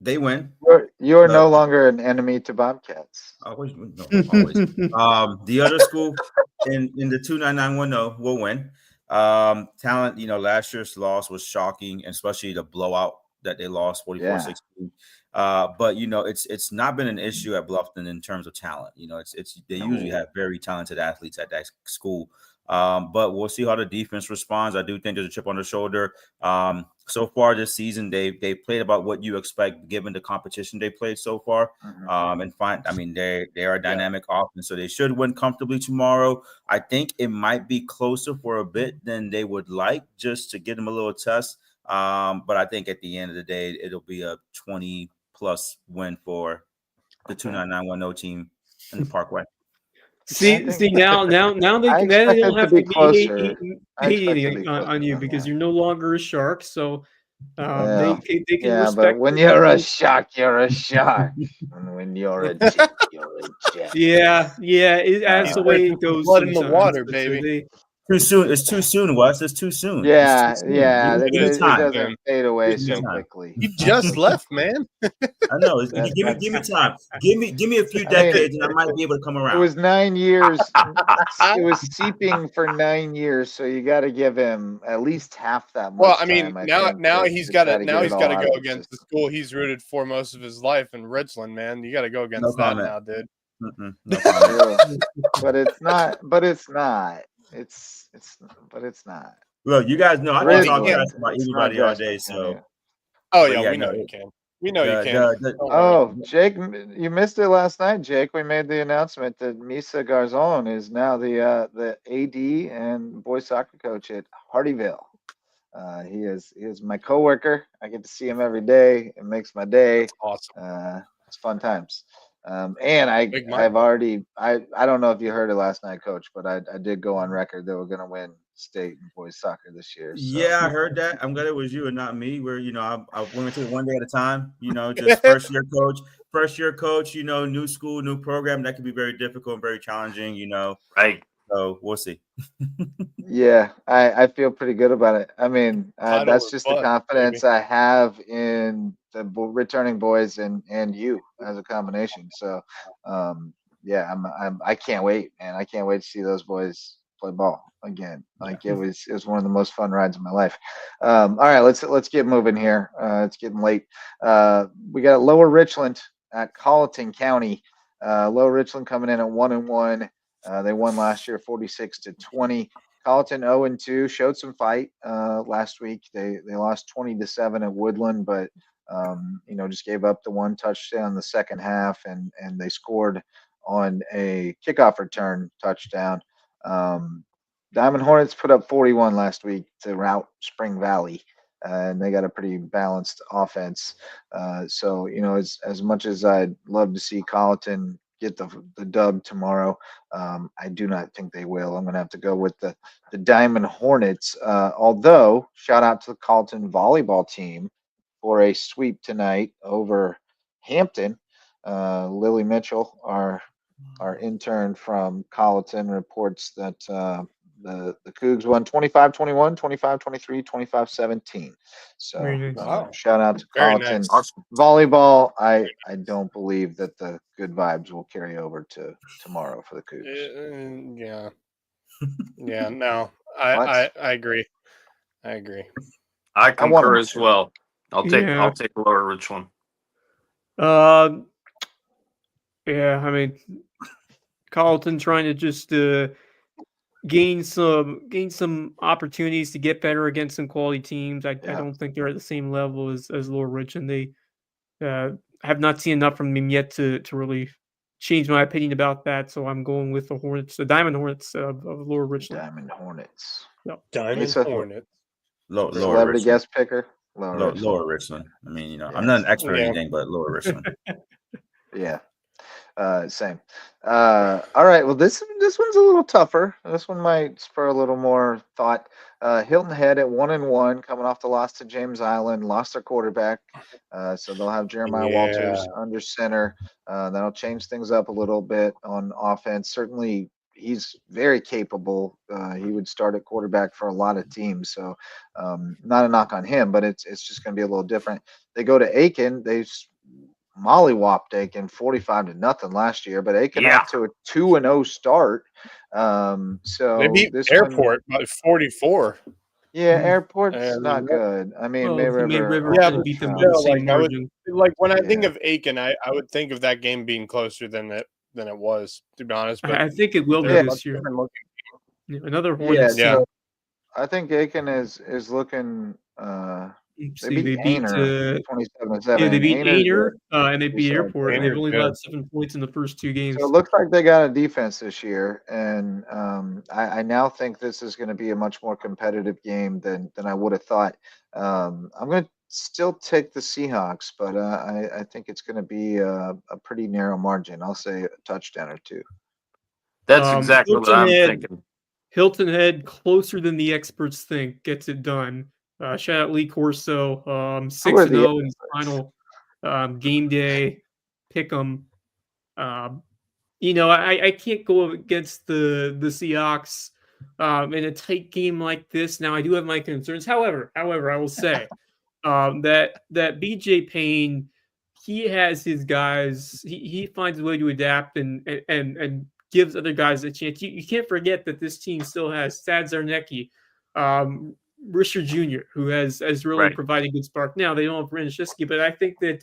They win. you're no longer an enemy to Bobcats. Always. The other school in the 29910 will win. Talent, last year's loss was shocking, especially the blowout that they lost 44-16. But it's not been an issue at Bluffton in terms of talent. They usually have very talented athletes at that school. But we'll see how the defense responds. I do think there's a chip on the shoulder. So far this season, they played about what you expect given the competition they played so far. They are a dynamic offense, so they should win comfortably tomorrow. I think it might be closer for a bit than they would like, just to give them a little test. But I think at the end of the day, it'll be a 20-plus win for the 29910 team in the Parkway. See now they don't have to be hating on you because you're no longer a Shark. So they can respect. But when you're a Shark, you're a Shark. And when you're a Jet, you're a Jet. That's the way it goes. Blood in the water, baby. Too soon. It's too soon, Wes. It's too soon. It doesn't fade away so quickly. You just left, man. I know. Give me time. Give me a few decades, and I might be able to come around. It was 9 years. It was seeping for 9 years, so you got to give him at least half that much. Well, I mean, now he's got to go against the school he's rooted for most of his life in Richland, man. You got to go against that now, dude. But it's not. But it's not. It's not. Look, you guys know I don't talk trash about anybody all day, so. We know you can. We know you can. Jake, you missed it last night, Jake. We made the announcement that Misa Garzon is now the AD and boys soccer coach at Hardyville. He is my coworker. I get to see him every day. It makes my day. That's awesome. It's fun times. And I've already I don't know if you heard it last night, Coach, but I did go on record that we're going to win state and boys soccer this year. So. Yeah, I heard that. I'm glad it was you and not me. Where I went to it one day at a time. Just first year coach. New school, new program. That can be very difficult and very challenging. Right. So we'll see. Yeah, I feel pretty good about it. I mean, that's just the confidence I have in the returning boys and you as a combination. So, I can't wait, man. I can't wait to see those boys play ball again. It was one of the most fun rides of my life. All right, let's get moving here. It's getting late. We got Lower Richland at Colleton County. Lower Richland coming in at 1-1. They won last year 46-20. Colleton 0-2, showed some fight last week. They lost 20-7 at Woodland, but just gave up the one touchdown in the second half, and they scored on a kickoff return touchdown. Diamond Hornets put up 41 last week to rout Spring Valley, and they got a pretty balanced offense. So as much as I'd love to see Colleton get the dub tomorrow, I do not think they will. I'm going to have to go with the Diamond Hornets. Although, shout out to the Colleton volleyball team for a sweep tonight over Hampton. Lily Mitchell, our intern from Colleton, reports that the Cougs won 25-21, 25-23, 25-17. So shout out to Colleton. Nice. Volleyball, I don't believe that the good vibes will carry over to tomorrow for the Cougs. No, I agree. I concur as well. I'll take Lower Richland. I mean, Colleton trying to just gain some opportunities to get better against some quality teams. I don't think they're at the same level as Lower Richmond. They have not seen enough from them yet to really change my opinion about that. So I'm going with the Hornets, the Diamond Hornets of Lower Richmond. Diamond Hornets. Yep. Diamond Lisa, Hornets. Lower celebrity Richmond. guest picker. Lower Richmond. I mean, Yes. I'm not an expert or anything, but Lower Richmond. Yeah. Same. All right. Well, this one's a little tougher. This one might spur a little more thought. Hilton Head at 1-1, coming off the loss to James Island, lost their quarterback. So they'll have Jeremiah Walters under center. That'll change things up a little bit on offense. Certainly, he's very capable. He would start at quarterback for a lot of teams. So, not a knock on him, but it's just going to be a little different. They go to Aiken. They mollywopped Aiken 45-0 last year, but Aiken off to a 2-0 start. So they beat this Airport by 44. Yeah, Airport's not good. I mean, May River. Beat them still, the same margin. When I think of Aiken, I would think of that game being closer than it was, to be honest. But I think it will be this year. Another Hornets. Yeah. I think Aiken is looking. They beat 27-7. Yeah, they beat Ainer, and they beat Airport. And they've only got 7 points in the first 2 games. So it looks like they got a defense this year, and I now think this is going to be a much more competitive game than I would have thought. I'm going to still take the Seahawks, but I think it's going to be a pretty narrow margin. I'll say a touchdown or 2. That's exactly what I'm thinking. Hilton Head, closer than the experts think, gets it done. Shout out Lee Corso, 6-0 in his final game day. Pick 'em. I can't go against the Seahawks in a tight game like this. Now I do have my concerns. However, I will say that BJ Payne, he has his guys. He finds a way to adapt and gives other guys a chance. You can't forget that this team still has Thad Zarnecki, Risher Jr., who has really provided good spark. Now they don't have Brandon, but I think that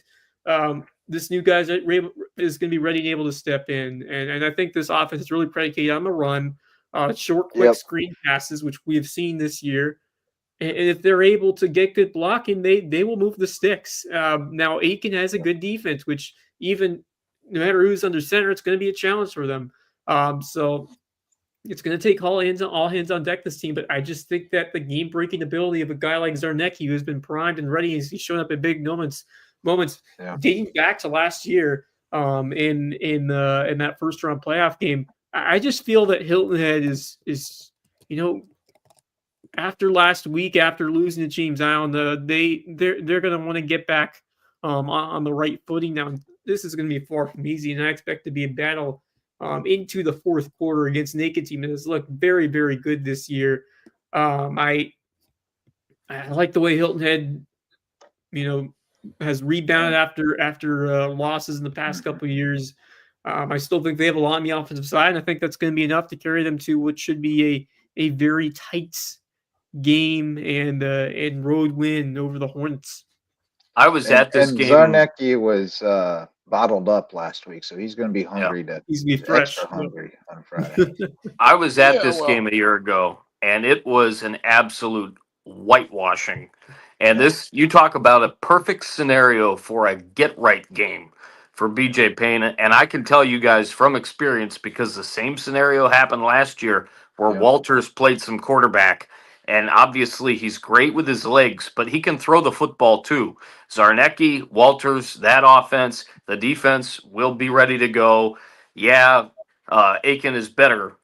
this new guy is going to be ready and able to step in, and I think this offense is really predicated on the run, short, quick screen passes, which we have seen this year. And if they're able to get good blocking, they will move the sticks. Now Aiken has a good defense, which even no matter who's under center, it's going to be a challenge for them. So it's going to take all hands on deck, this team. But I just think that the game-breaking ability of a guy like Zarnecki, who's been primed and ready, he's shown up in big moments dating back to last year in that first-round playoff game. I just feel that Hilton Head is after last week, after losing to James Island, they're going to want to get back on the right footing. Now, this is going to be far from easy, and I expect to be a battle into the fourth quarter against an Aiken team that has looked very, very good this year. I like the way Hilton Head, has rebounded after losses in the past couple of years. I still think they have a lot on the offensive side, and I think that's going to be enough to carry them to what should be a very tight game and road win over the Hornets. I was at this game. Zarnecki was bottled up last week, so he's going to be hungry he's be fresh. Extra hungry on Friday. I was at this game a year ago, and it was an absolute whitewashing. And this, you talk about a perfect scenario for a get-right game for BJ Payne. And I can tell you guys from experience, because the same scenario happened last year where Walters played some quarterback. And obviously he's great with his legs, but he can throw the football too. Zarnecki, Walters, that offense, the defense will be ready to go. Yeah, Aiken is better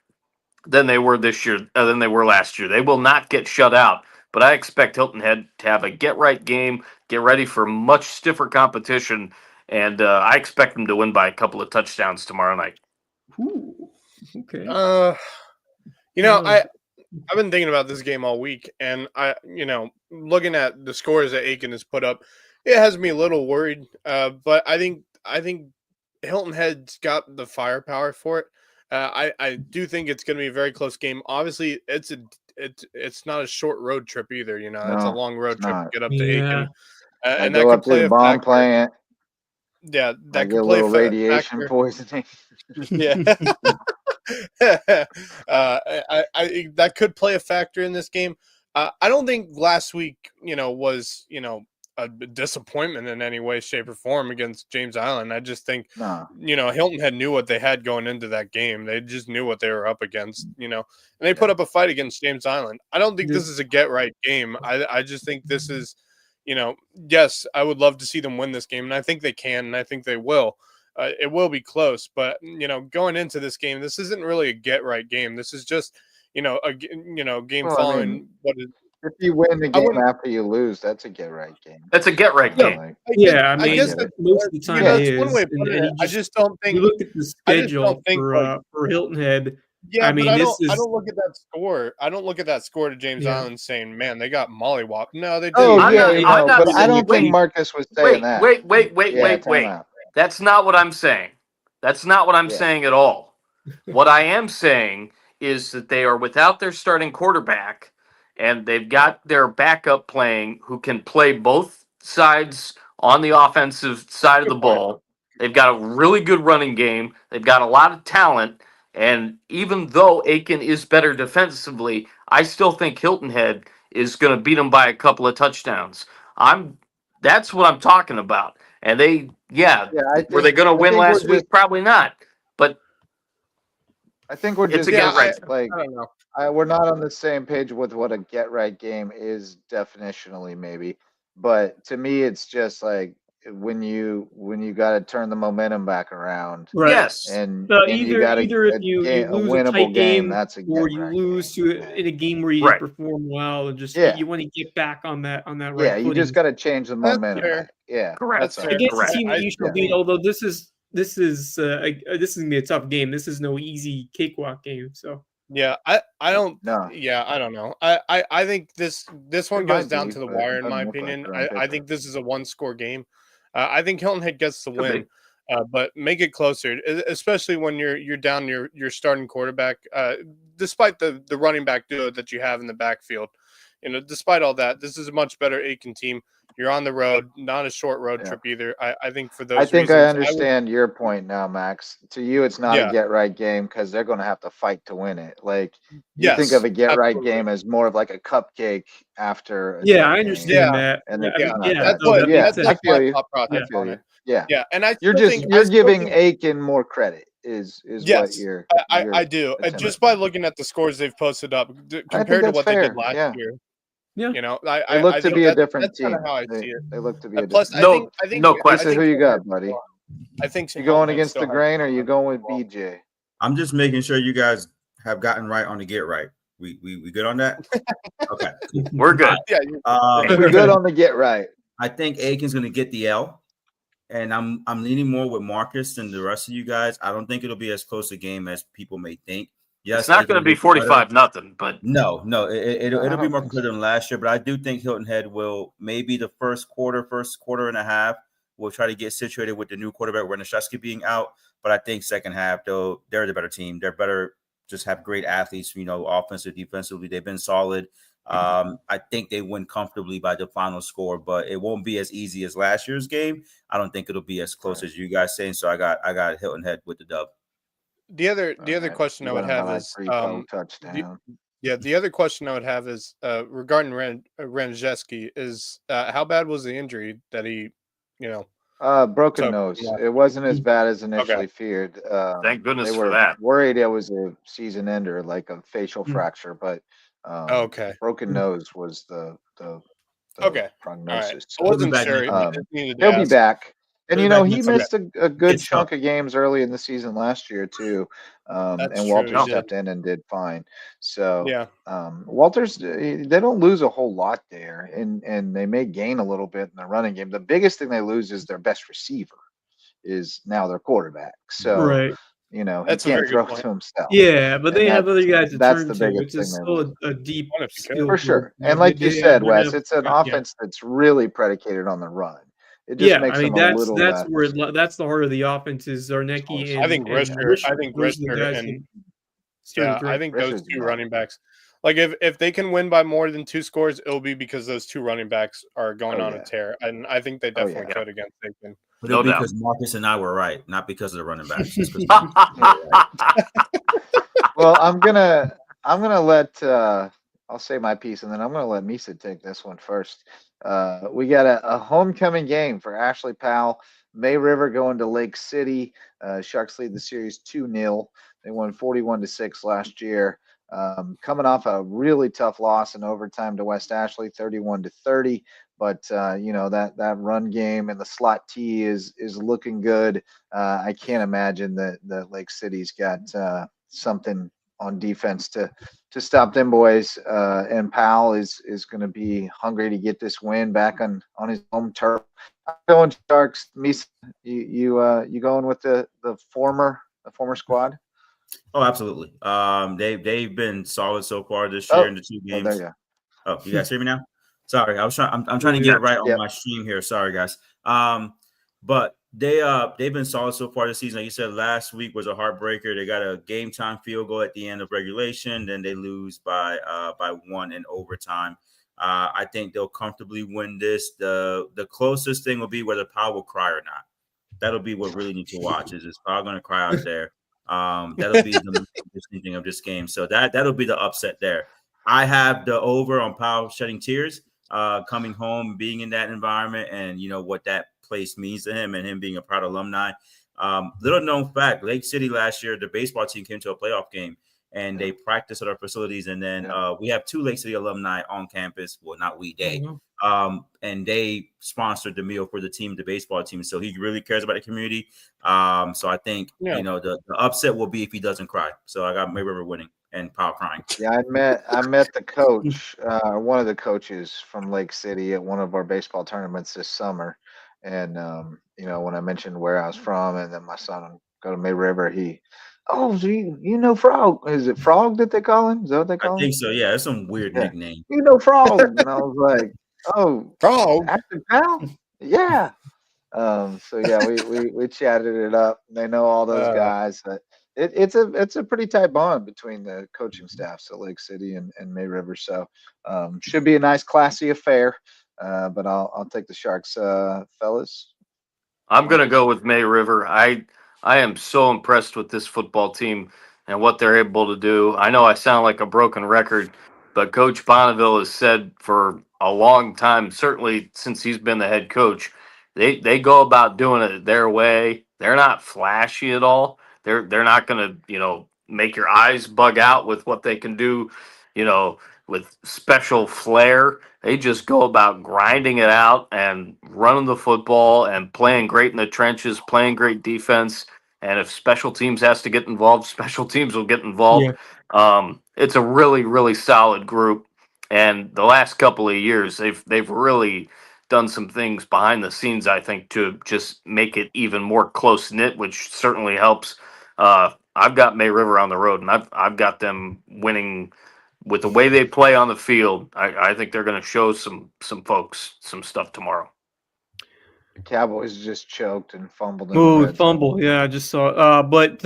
than they were this year, than they were last year. They will not get shut out, but I expect Hilton Head to have a get-right game, get ready for much stiffer competition, and I expect them to win by a couple of touchdowns tomorrow night. Ooh, okay. I've been thinking about this game all week, and looking at the scores that Aiken has put up, it has me a little worried. But I think Hilton Head's got the firepower for it. I do think it's going to be a very close game. Obviously, it's not a short road trip either. It's a long road trip to get up to Aiken, and that could play a bomb plant. Yeah, that could play a radiation poisoning. Yeah. That could play a factor in this game. I don't think last week, was a disappointment in any way, shape, or form against James Island. I just think, No. Hilton Head knew what they had going into that game. They just knew what they were up against, and they put up a fight against James Island. I don't think this is a get right game. I just think this is, yes, I would love to see them win this game, and I think they can, and I think they will. It will be close, but going into this game, this isn't really a get right game. This is just, a game Well, I following mean, what is. if you win the I game wouldn't- after you lose, that's a get right game. That's a get right game. Like, Yeah, I mean, guess that most of the time Yeah. it that's one is. way of And, putting and it. you I just don't think. you look at the I just schedule don't think, for Hilton Head. Yeah, I mean, but I this is. don't look at that score. I don't look at that score to James Yeah. Island saying, "Man, they got mollywopped." No, they didn't. oh I'm yeah, not- you I'm know, not but I saying- don't think wait, Marcus was saying that. Wait. Time out. That's not what I'm saying. That's not what I'm Yeah. saying at all. What I am saying is that they are without their starting quarterback, and they've got their backup playing who can play both sides on the offensive side of the Good point. ball. They've got a really good running game. They've got a lot of talent. And even though Aiken is better defensively, I still think Hilton Head is going to beat them by a couple of touchdowns. That's what I'm talking about. And Yeah, were they going to win think last we're week? Probably not. But I think we're It's just a get right. like I don't know. we're not on the same page with what a get right game is definitionally, maybe. But to me, it's just like when you got to turn the momentum back around, Right. yes, and Either you got if you a lose a winnable tight game, that's a or get you right lose game. in a game where you Right. perform well, and just Yeah. you want to get back on that right Yeah, you footing. just got to change the That's momentum fair. back. Yeah, correct. That's fair. Against Correct. the team that you should yeah. beat. Although this is gonna be a tough game. This is no easy cakewalk game. So Yeah, I don't. No. Yeah, I don't know. I think this one It goes might down be, to the but wire, it in my doesn't look like opinion. it on I paper. think this is a one-score game. I think Hilton Head gets the Could win, but make it closer, especially when you're down your starting quarterback. Despite the running back duo that you have in the backfield, despite all that, this is a much better Aiken team. You're on the road, not a short road Yeah. trip either. I think for those I think reasons, I understand your point now, Max. To you, it's not Yeah. a get right game because they're going to have to fight to win it. Like you Yes, think of a get right absolutely. game as more of like a cupcake after. A yeah, tough I game. understand Yeah. that. And I it's mean, not yeah, that. That's no, what. that Yeah, makes That's sense. I like feel my you. thought I process feel on you. it. Yeah, Yeah, and I you're still just think, I you're still giving think- Aiken more credit. Is Yes, what you're. I do. attempting Just to by do. looking at the scores they've posted up think compared to that's what they did fair, last yeah. year. Yeah. They look I to think be a that's different kind team. of how I see it. They look to be a Plus, different. No- I think no I question. So think who you got, Hilton buddy? Head- I think You going Hilton Head against still the has grain, or you one going with well. BJ? I'm just making sure you guys have gotten right on the get right. We good on that? Okay. we're good. Yeah, We're good on the get right. I think Aiken's going to get the L, and I'm leaning more with Marcus than the rest of you guys. I don't think it'll be as close a game as people may think. Yes, It's not Aiken going to be will better. 45-0, but No, it'll I be don't more think competitive than last year, but I do think Hilton Head will maybe the first quarter and a half will try to get situated with the new quarterback Renishevsky being out. But I think second half, though, they're the better team. They're better, just have great athletes, offensive, defensively. They've been solid. I think they win comfortably by the final score, but it won't be as easy as last year's game. I don't think it'll be as close as you guys saying. So I got Hilton Head with the dub. The other Alright, question I you would got him have by, like, is 3-4 touchdown. the other question I would have is regarding Renishevsky is how bad was the injury that he Broken took nose. last- It wasn't as bad as initially feared. Thank goodness they for were that. worried it was a season ender, like a facial Mm. fracture, but Okay. broken nose was the Okay. prognosis. I wasn't back sure. next week. I just needed to He'll be ask. back. And He'll be back he next missed a good It's chunk tough. of games early in the season last year too. That's And true, Walter he stepped in and did fine. So Yeah. Walters, they don't lose a whole lot there, and they may gain a little bit in the running game. The biggest thing they lose is their best receiver is now their quarterback. So Right. he That's a can't very good throw point. to himself. Yeah, but And they have other guys to that's turn the to, biggest which is thing they still lose. a deep What if you could? skill For group. sure. You know, And like they you have- said, they Wes, have- it's an yeah. offense that's really predicated on the run. It just Yeah, makes I mean them a that's little that's less. where that's the heart of the offense is Zarnecki and I think and Risher. I think those are the Risher guys and who started yeah, I great. think those Risher's two nuts. running backs. Like if they can win by more than 2 scores, it'll be because those two running backs are going Oh, on yeah. a tear, and I think they definitely yeah. could against Aiken. But No it'll be doubt. because Marcus and I were right, not because of the running backs. Just 'cause Well, I'm gonna let I'll say my piece, and then I'm gonna let Misa take this one first. We got a homecoming game for Ashley Powell. May River going to Lake City. Sharks lead the series 2-0. They won 41-6 last year. Coming off a really tough loss in overtime to West Ashley, 31-30. But that run game and the slot T is looking good. I can't imagine that Lake City's got something on defense to stop them boys. And Powell is going to be hungry to get this win back on his home turf. I'm going Sharks. Misa, you going with the former squad? Oh, absolutely. They've been solid so far this year in the two there games. you go. Oh, you guys hear me now? Sorry, I'm trying to get it right on my stream here. Sorry, guys. But they've been solid so far this season. Like you said, last week was a heartbreaker. They got a game time field goal at the end of regulation, then they lose by 1 in overtime. I think they'll comfortably win this. The closest thing will be whether Powell will cry or not. That'll be what really need to watch. Is Powell going to cry out there? That'll be the interesting thing of this game. So that'll be the upset there. I have the over on Powell shedding tears, coming home, being in that environment, and what that place means to him and him being a proud alumni. Little known fact, Lake City last year, the baseball team came to a playoff game and they practiced at our facilities. And then we have 2 Lake City alumni on campus. Well, not we, they. And they sponsored the meal for the team, the baseball team. So he really cares about the community. So I think, the upset will be if he doesn't cry. So I got May River winning and Powell crying. Yeah, I met the coach, one of the coaches from Lake City at one of our baseball tournaments this summer. And, when I mentioned where I was from and then my son go to May River, so you know Frog. Is it Frog that they call him? Is that what they call him? I think so, yeah. It's some weird nickname. You know Frog. And I was like, oh, Frog. Ashley Powell? Yeah. So yeah, we chatted it up. They know all those guys. But it's a pretty tight bond between the coaching staffs at Lake City and May River. So should be a nice, classy affair. But I'll take the Sharks, fellas. I'm going to go with May River. I am so impressed with this football team and what they're able to do. I know I sound like a broken record, but Coach Bonneville has said for a long time, certainly since he's been the head coach, they go about doing it their way. They're not flashy at all. They're not going to, make your eyes bug out with what they can do, with special flair. They just go about grinding it out and running the football and playing great in the trenches, playing great defense. And if special teams has to get involved, special teams will get involved. It's a really, really solid group. And the last couple of years, they've really done some things behind the scenes, I think, to just make it even more close knit, which certainly helps. I've got May River on the road, and I've got them winning. With the way they play on the field, I think they're going to show some folks some stuff tomorrow. The Cowboys just choked and fumbled. Fumble! Yeah, I just saw. But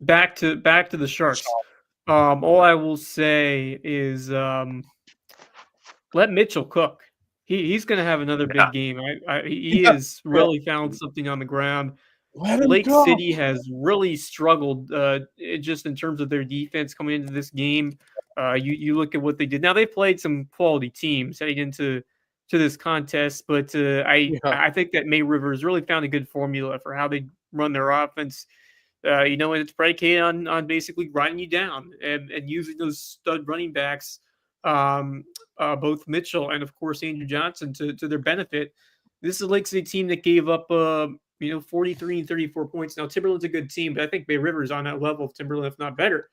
back to the Sharks. All I will say is let Mitchell cook. He's going to have another big game. He has really found something on the ground. Lake City has really struggled just in terms of their defense coming into this game. You look at what they did. Now they played some quality teams heading into this contest, but I think that May River has really found a good formula for how they run their offense. And it's predicated on basically grinding you down and using those stud running backs, both Mitchell and of course Andrew Johnson to their benefit. This is a Lake City team that gave up 43 and 34 points. Now Timberland's a good team, but I think May River is on that level of Timberland, if not better.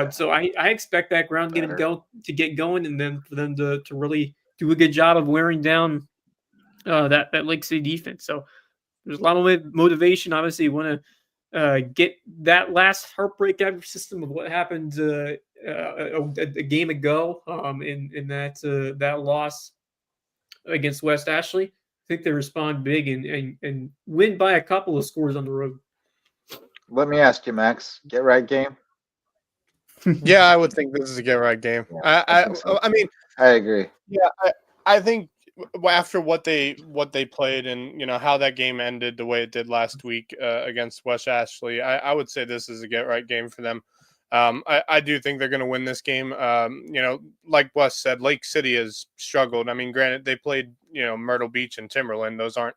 So I expect that ground game to get going, and then for them to really do a good job of wearing down that Lake City defense. So there's a lot of motivation. Obviously, you want to get that last heartbreak out of your system of what happened a game ago in that loss against West Ashley. I think they respond big and win by a couple of scores on the road. Let me ask you, Max. Get right game. Yeah, I would think this is a get right game. Yeah, I mean, I agree. Yeah, I think after what they played and how that game ended the way it did last week against West Ashley, I would say this is a get right game for them. I do think they're going to win this game. Like Wes said, Lake City has struggled. I mean, granted, they played Myrtle Beach and Timberland. Those aren't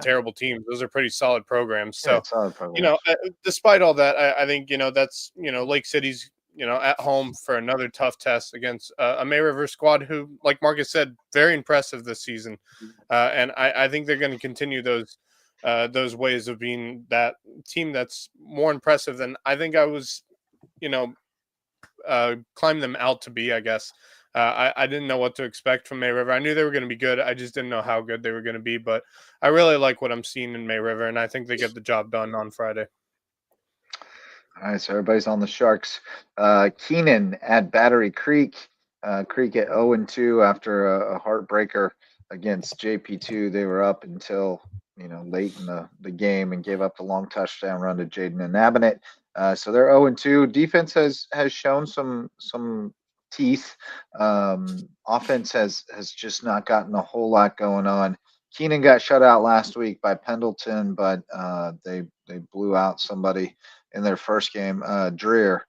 terrible teams. Those are pretty solid programs. So solid program. despite all that, I think that's Lake City's at home for another tough test against a May River squad who, like Marcus said, very impressive this season. And I think they're going to continue those ways of being that team that's more impressive than I think I was, climb them out to be, I guess. I didn't know what to expect from May River. I knew they were going to be good. I just didn't know how good they were going to be. But I really like what I'm seeing in May River, and I think they get the job done on Friday. All right, so everybody's on the Sharks. Keenan at Battery Creek. Creek at 0-2 after a heartbreaker against JP2. They were up until late in the game and gave up the long touchdown run to Jaden and Abinet. So they're 0-2. Defense has shown some teeth. Offense has just not gotten a whole lot going on. Keenan got shut out last week by Pendleton, but they blew out somebody in their first game. Dreer.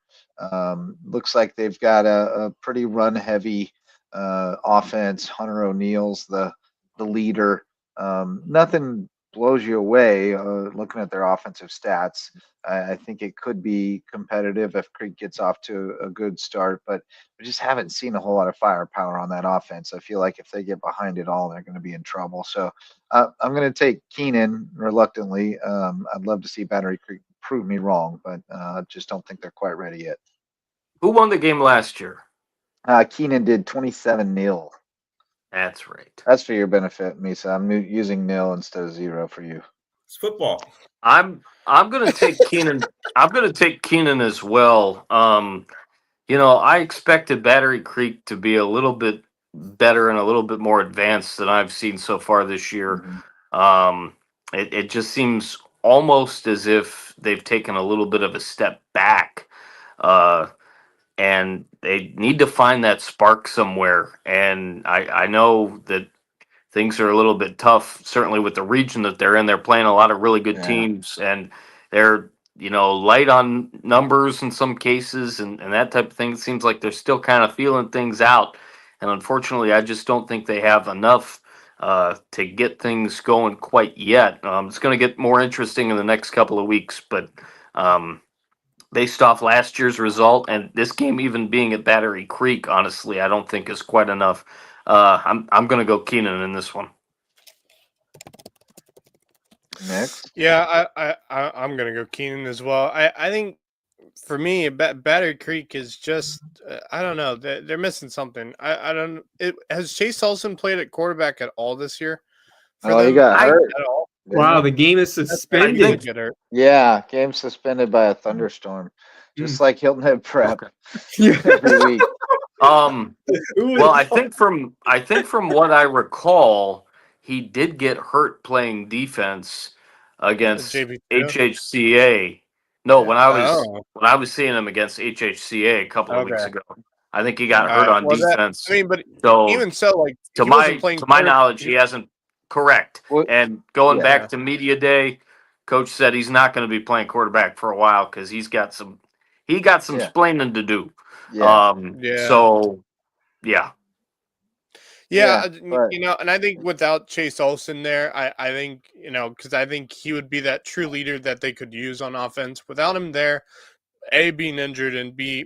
Looks like they've got a pretty run heavy offense. Hunter O'Neill's the leader. Nothing blows you away looking at their offensive stats. I think it could be competitive if Creek gets off to a good start, but we just haven't seen a whole lot of firepower on that offense. I feel like if they get behind it all, they're going to be in trouble. So I'm going to take Keenan reluctantly. I'd love to see Battery Creek prove me wrong, but just don't think they're quite ready yet. Who won the game last year? Keenan did 27-0. That's right. That's for your benefit, Misa. I'm using 0 instead of 0 for you. It's football. I'm gonna take Keenan. I'm gonna take Keenan as well. I expected Battery Creek to be a little bit better and a little bit more advanced than I've seen so far this year. Mm-hmm. It just seems almost as if they've taken a little bit of a step back. And they need to find that spark somewhere. And I know that things are a little bit tough, certainly with the region that they're in. They're playing a lot of really good teams, and they're light on numbers in some cases, and that type of thing. It seems like they're still kind of feeling things out. And unfortunately, I just don't think they have enough to get things going quite yet. It's going to get more interesting in the next couple of weeks, but based off last year's result and this game even being at Battery Creek, honestly, I don't think is quite enough. I'm going to go Keenan in this one. Next. Yeah, I'm going to go Keenan as well. I think for me, Battery Creek is just, I don't know. They're missing something. I don't. Has Chase Olsen played at quarterback at all this year? He got hurt. At all? Wow, the game is suspended. Yeah, game suspended by a thunderstorm, just like Hilton Head Prep every week. Well, I think from what I recall, he did get hurt playing defense against HHCA. No, when I was seeing him against HHCA a couple of weeks ago, I think he got hurt on defense. But even so, like to my knowledge, he hasn't. Correct. And going back to media day, coach said he's not going to be playing quarterback for a while because he got some explaining to do. So, yeah. And I think without Chase Olsen there, I think because I think he would be that true leader that they could use on offense. Without him there, A, being injured, and B,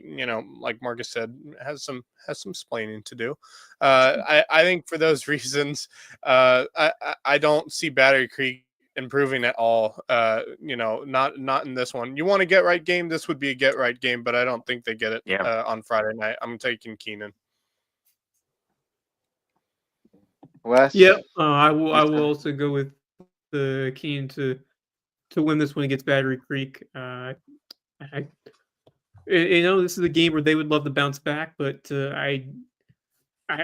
like Marcus said, has some explaining to do. I think for those reasons, I don't see Battery Creek improving at all. Not in this one. You want a get right game? This would be a get right game, but I don't think they get it on Friday night. I'm taking Keenan. Wes? Yep, I will also go with the Keenan to win this one against Battery Creek. This is a game where they would love to bounce back, but I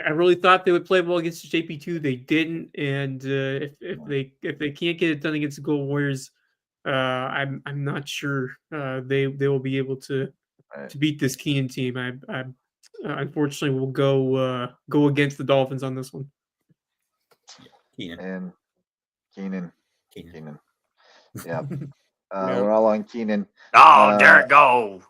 really thought they would play well against JP2. They didn't, and if they can't get it done against the Gold Warriors, I'm not sure they will be able to beat this Keenan team. I unfortunately will go against the Dolphins on this one. and Keenan. Keenan. Yeah. Yeah. We're all on Keenan. Oh, there it go.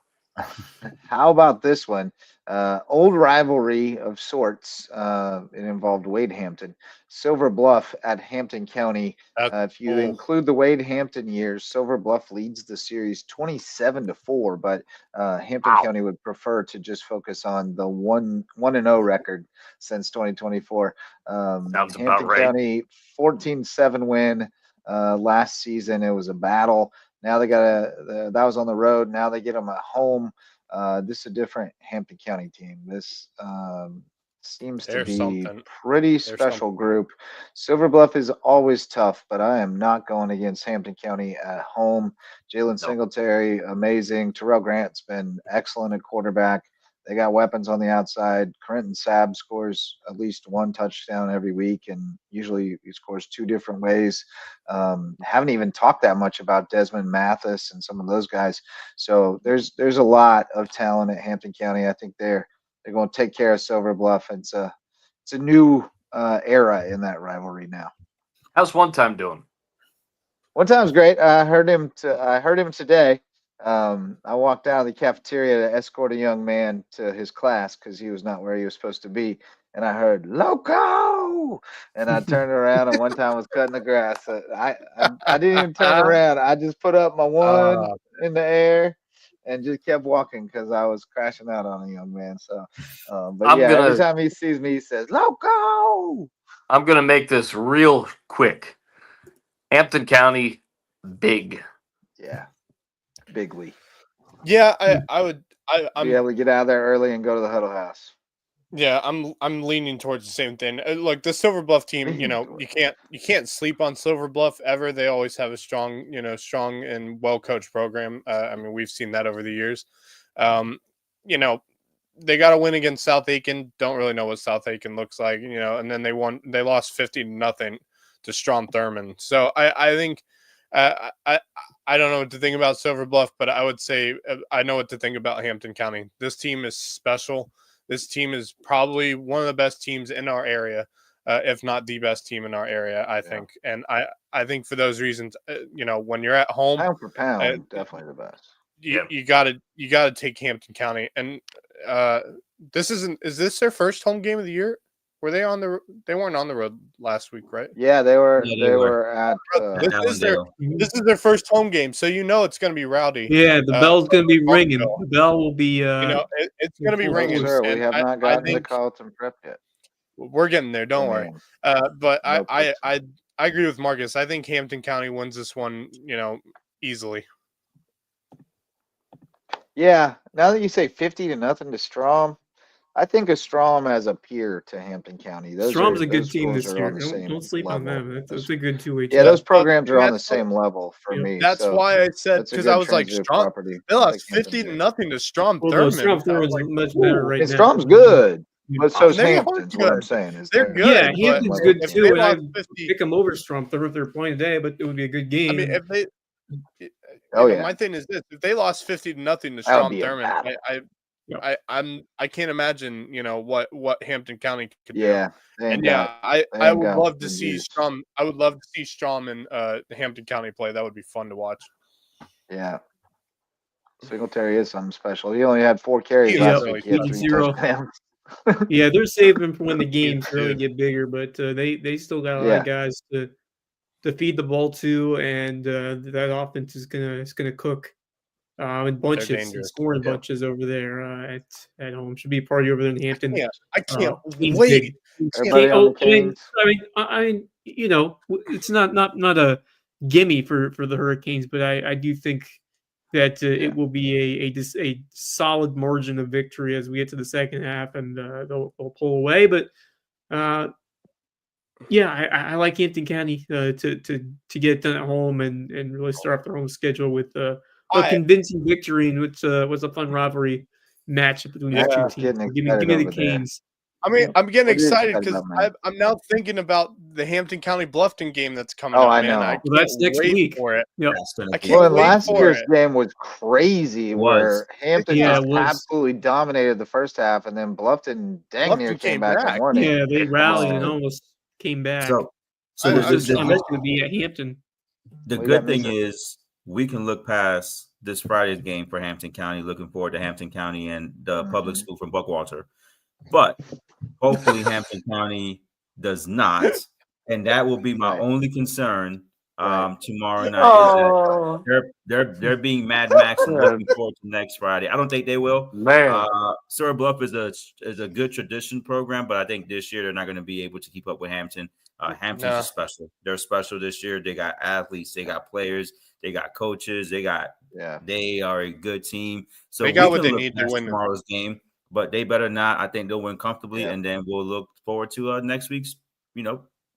How about this one? Old rivalry of sorts. It involved Wade Hampton, Silver Bluff at Hampton County. If you include the Wade Hampton years, Silver Bluff leads the series 27-4. But Hampton Wow. County would prefer to just focus on the 1-0 record since 2024. Sounds about Hampton right. County 14-7 win last season. It was a battle. Now they got that was on the road. Now they get them at home. This is a different Hampton County team. This seems to There's be something. pretty special group. Silver Bluff is always tough, but I am not going against Hampton County at home. Jalen Singletary, amazing. Terrell Grant's been excellent at quarterback. They got weapons on the outside. Quentin Sabb scores at least one touchdown every week, and usually he scores two different ways. Haven't even talked that much about Desmond Mathis and some of those guys. So there's a lot of talent at Hampton County. I think they're going to take care of Silver Bluff. It's a new era in that rivalry now. How's One Time doing? One Time's great. I heard him today. I walked out of the cafeteria to escort a young man to his class because he was not where he was supposed to be. And I heard Loco, and I turned around, and One Time was cutting the grass. I didn't even turn around. I just put up my one in the air and just kept walking because I was crashing out on a young man. So, every time he sees me, he says Loco. I'm gonna make this real quick. Hampton County, big. Yeah. Bigly. Yeah, I would. I'm be able to get out of there early and go to the huddle house. Yeah, I'm leaning towards the same thing. Like the Silver Bluff team, you can't sleep on Silver Bluff ever. They always have a strong and well coached program. I mean, we've seen that over the years. They got to win against South Aiken. Don't really know what South Aiken looks like, and then they lost 50-0 to Strom Thurmond. So I think. I don't know what to think about Silver Bluff, but I would say I know what to think about Hampton County. This team is special. This team is probably one of the best teams in our area, if not the best team in our area, I think. And I think for those reasons, when you're at home, pound for pound, definitely the best. You gotta take Hampton County. And is this their first home game of the year? Were they they weren't on the road last week, right? Yeah, they were. They were at. This is their first home game, so it's going to be rowdy. Yeah, the bell's going to be ringing. The bell will be. It's going to be ringing. Sir, we have not gotten to Carlton Prep yet. We're getting there. Don't worry. But I agree with Marcus. I think Hampton County wins this one, easily. Yeah. Now that you say 50-0 to Strom. I think of Strom as a peer to Hampton County. Strom's a good team this year. Don't sleep on them. That's a good two-way team. Yeah, those programs are on the same level for me. That's why I said, because I was like, Strom, they lost 50-0 to Strom Thurmond. Strom Thurmond's much better right now. Strom's good, but so's Hampton's. What I'm saying is they're good. Yeah, Hampton's good too, and I'd pick them over Strom Thurmond if they're playing today, but it would be a good game. I mean, if they my thing is this: if they lost 50-0 to Strom Thurmond, I can't imagine what Hampton County could do. I would love to see Strom. I would love to see Strom and Hampton County play. That would be fun to watch. Yeah, Singletary is something special. He only had 4 carries last week. He had 3 touchdowns. Yeah, they're saving for when the games really get bigger, but they still got a lot of guys to feed the ball to, and that offense is gonna cook. In bunches, scoring bunches over there at home. Should be a party over there in Hampton. I can't wait. I mean, it's not a gimme for the Hurricanes, but I do think that it will be a solid margin of victory as we get to the second half, and they'll pull away. But I like Hampton County to get done at home and really start off their home schedule with a convincing victory, in which was a fun rivalry match between these two teams. Give me the Canes. I mean, I'm getting excited because I'm now thinking about the Hampton County Bluffton game that's coming up. I know. That's next week. For it. Yep. I can't wait last for year's it. game was crazy, where Hampton absolutely dominated the first half, and then Bluffton dang near came back and won it. Yeah, they rallied and almost came back. So So Where's this the time it's going to be at Hampton? The Well, you got good thing music. is we can look past this Friday's game for Hampton County. Looking forward to Hampton County and the public Mhm. school from Buckwalter. But hopefully Hampton County does not. And that will be my Right. only concern Right. tomorrow night is that Oh they're being Mad Max and yeah, looking forward to next Friday. I don't think they will. man. Surrey Bluff is a good tradition program, but I think this year they're not going to be able to keep up with Hampton. Hampton's No. is special. They're special this year. They got athletes, they got players, they got coaches, they are a good team. So They we got what can they look need to past win. tomorrow's game, but they better not. I think they'll win comfortably, Yeah. and then we'll look forward to next week's,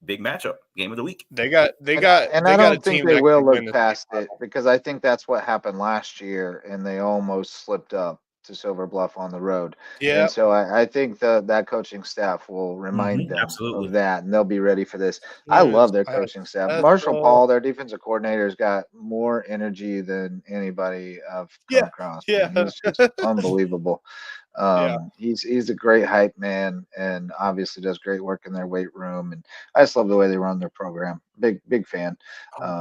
big matchup, game of the week. They got And I a don't think team they that will can win look this past it because I think that's what happened last year, and they almost slipped up to Silver Bluff on the road. Yeah. And so I think that coaching staff will remind them Absolutely. of that, and they'll be ready for this. I love their coaching staff. Marshall Paul, their defensive coordinator, has got more energy than anybody I've come across. Yeah. Man. He's just unbelievable. He's a great hype man, and obviously does great work in their weight room. And I just love the way they run their program. Big fan.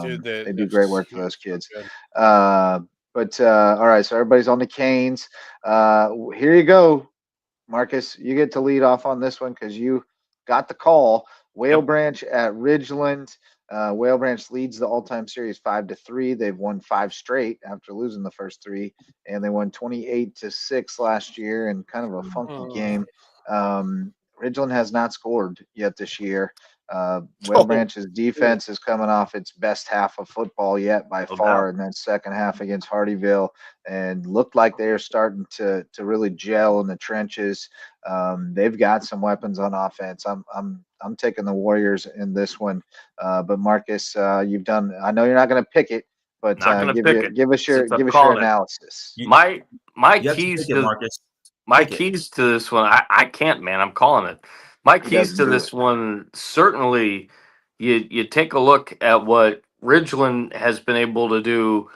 Dude, They do great work for those kids. Good. But all right, so everybody's on the Canes. Here you go, Marcus. You get to lead off on this one because you got the call. Whale Branch at Ridgeland. Whale Branch leads the all-time series 5-3. They've won 5 straight after losing the first 3, and they won 28-6 last year in kind of a funky game. Ridgeland has not scored yet this year. Whale Branch's defense is coming off its best half of football yet by far in that second half against Hardyville, and looked like they are starting to really gel in the trenches. They've got some weapons on offense. I'm taking the Warriors in this one. But Marcus, you've done. I know you're not going to pick it, but Not gonna pick it. give us your Since I'm your calling it. analysis. My You have to keys pick it, to Marcus. my Pick it. keys to this one, I can't, man. I'm calling it. My He keys doesn't to do this it. one, certainly, you take a look at what Ridgeland has been able to do.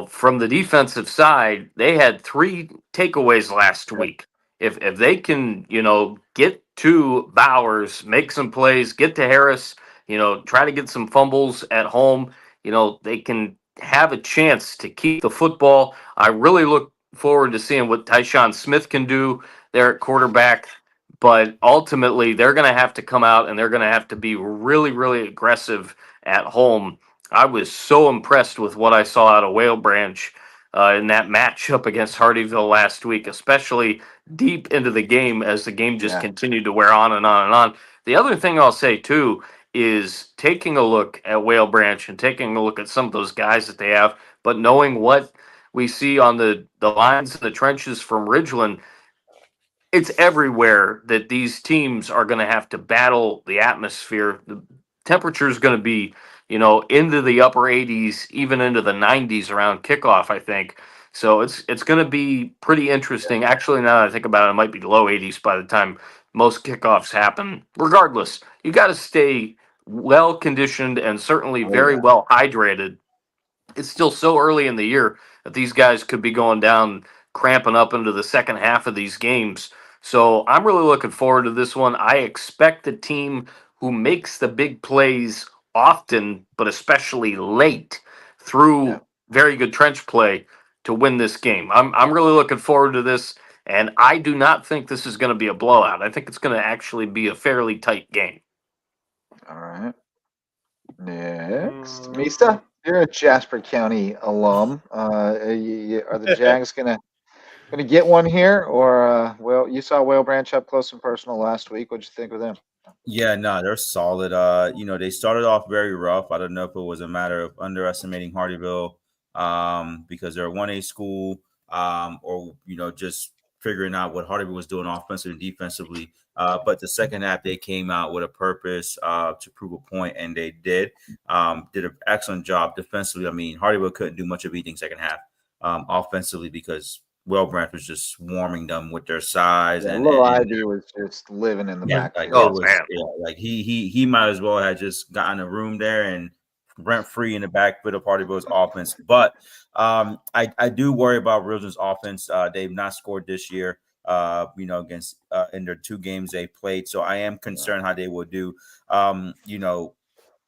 From the defensive side, they had 3 takeaways last week. If they can, get to Bowers, make some plays, get to Harris, try to get some fumbles at home, they can have a chance to keep the football. I really look forward to seeing what Tyshawn Smith can do there at quarterback. But ultimately, they're going to have to come out and they're going to have to be really, really aggressive at home. I was so impressed with what I saw out of Whale Branch in that matchup against Hardyville last week, especially deep into the game as the game just continued to wear on and on and on. The other thing I'll say, too, is taking a look at Whale Branch and taking a look at some of those guys that they have, but knowing what we see on the lines in the trenches from Ridgeland, it's everywhere that these teams are going to have to battle the atmosphere. The temperature is going to be, into the upper 80s, even into the 90s around kickoff, I think. So it's going to be pretty interesting. Actually, now that I think about it, it might be low 80s by the time most kickoffs happen. Regardless, you got to stay well conditioned and certainly very well hydrated. It's still so early in the year that these guys could be going down, cramping up into the second half of these games. So I'm really looking forward to this one. I expect the team who makes the big plays often, but especially late through very good trench play to win this game. I'm really looking forward to this, and I do not think this is going to be a blowout. I think it's going to actually be a fairly tight game. All right. Next, Misa, you're a Jasper County alum. Are the Jags gonna get one here, or well, you saw Whale Branch up close and personal last week. What'd you think of them? Yeah, no, they're solid. They started off very rough. I don't know if it was a matter of underestimating Hardyville, because they're a 1A school, or just figuring out what Hardyville was doing offensively and defensively. But the second half, they came out with a purpose to prove a point, and they did. Did an excellent job defensively. I mean, Hardyville couldn't do much of anything second half offensively because Well Branch was just swarming them with their size, and Little Ivy was just living in the backfield. Like he might as well have just gotten a room there and rent free in the backfield of Hardyville's offense. But I do worry about Ridgeland's offense. They've not scored this year, against in their 2 games they played. So I am concerned how they will do.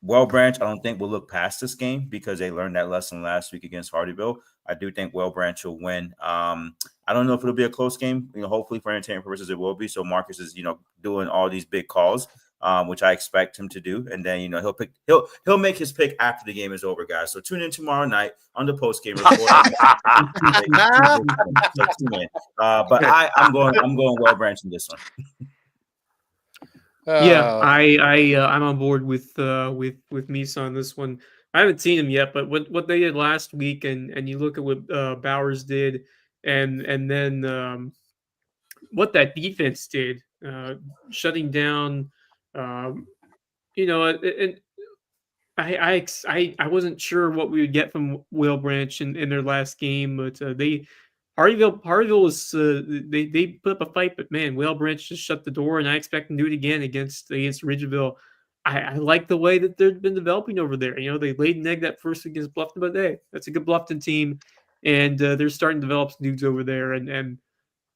Well Branch, I don't think will look past this game because they learned that lesson last week against Hardyville. I do think Well Branch will win. I don't know if it'll be a close game. Hopefully for entertainment purposes it will be. So Marcus is, doing all these big calls, which I expect him to do. And then, he'll make his pick after the game is over, guys. So tune in tomorrow night on the post game report. But I'm going Well Branch in this one. Yeah, I'm on board with Misa on this one. I haven't seen him yet, but what they did last week, and you look at what Bowers did, and then what that defense did, shutting down, and I wasn't sure what we would get from Will Branch in their last game, but Hardyville was they put up a fight, but man, Whale Branch just shut the door, and I expect them to do it again against Ridgeville. I like the way that they've been developing over there. They laid an egg that first against Bluffton, but hey, that's a good Bluffton team, and they're starting to develop some dudes over there, and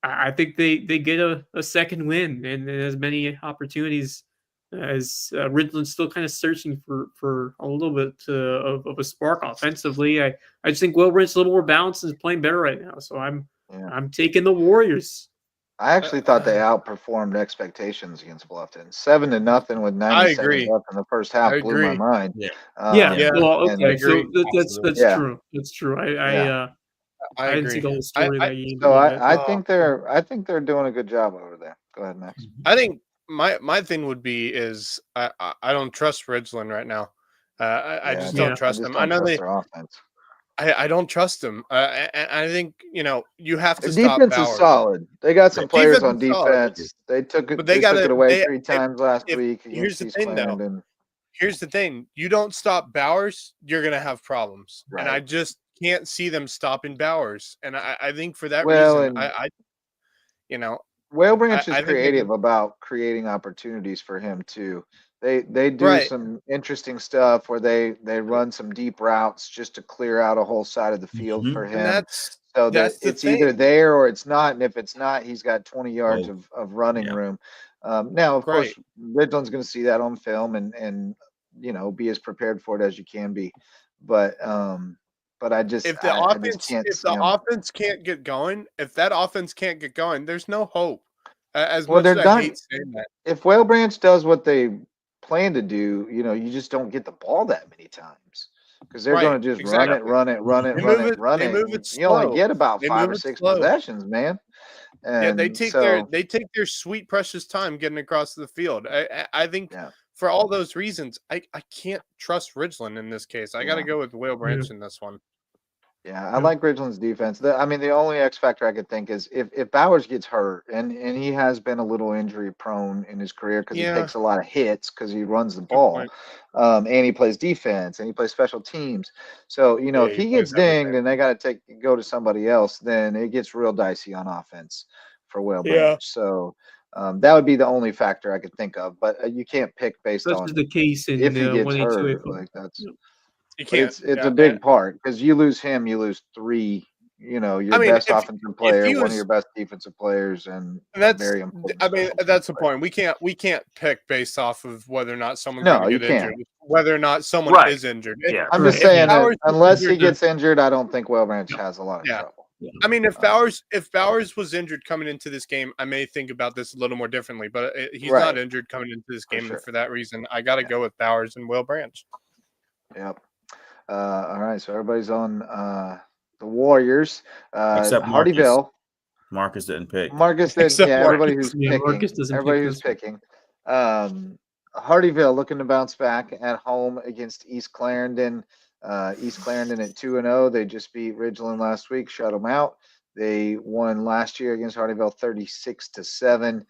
I think they get a second win and as many opportunities as Ridgeland's still kind of searching for a little bit of a spark offensively. I just think Will Branch is a little more balanced and is playing better right now. So I'm taking the Warriors. I actually thought they outperformed expectations against Bluffton. 7-0 with 90 seconds left in the first half blew my mind. Yeah. Well, okay. So that's Yeah. true. That's true. I didn't see the whole story of that game. So I think they're doing a good job over there. Go ahead, Max. I think my thing would be is I don't trust Ridgeland right now. I just don't trust them. I know their offense. I don't trust them. I think you have to The stop defense Bowers. is solid. They got some players on solid. defense. They took it. But They took it away three times last week here's against the East thing, Clarendon. Here's the thing: you don't stop Bowers, you're gonna have problems. Right. And I just can't see them stopping Bowers. And I think for that reason, Whale Branch is think creative about creating opportunities for him too. They do some interesting stuff where they run some deep routes just to clear out a whole side of the field for him. And so that's it's thing. either there or it's not. And if it's not, he's got 20 yards of running room. Now, of course, Ridgeland's going to see that on film and be as prepared for it as you can be. But I just if the offense can't get going, if that offense can't get going, there's no hope. As much as I hate saying that. If Whale Branch does what they plan to do, you just don't get the ball that many times because they're going to just run it. You only get about 5 or 6 possessions, man. And they take their sweet precious time getting across the field. I think for all those reasons, I can't trust Ridgeland in this case. I got to go with Whale Branch in this one. Yeah, I like Ridgeland's defense. The only X factor I could think is if Bowers gets hurt, and he has been a little injury prone in his career because he takes a lot of hits because he runs the ball, and he plays defense and he plays special teams. So if he gets dinged and they got to go to somebody else, then it gets real dicey on offense for Whale Branch. So that would be the only factor I could think of. But you can't pick based on the case in if he gets hurt. Like that's. It's a big part because you lose him, you lose 3. Your best offensive player, one of your best defensive players, and that's very important. That's the point. We can't pick based off of whether or not someone's going to get injured, whether or not someone is injured. I'm just saying that unless he gets injured, I don't think Whale Branch has a lot of trouble. If Bowers was injured coming into this game, I may think about this a little more differently. But he's not injured coming into this game, and for that reason, I got to go with Bowers and Whale Branch. Yep. All right, so everybody's on the Warriors. Except Hardyville. Marcus didn't pick. Marcus didn't. Everybody who's picking. Marcus doesn't everybody pick who's picking. Hardyville looking to bounce back at home against East Clarendon. East Clarendon at 2-0. They just beat Ridgeland last week, shut them out. They won last year against Hardyville 36-7.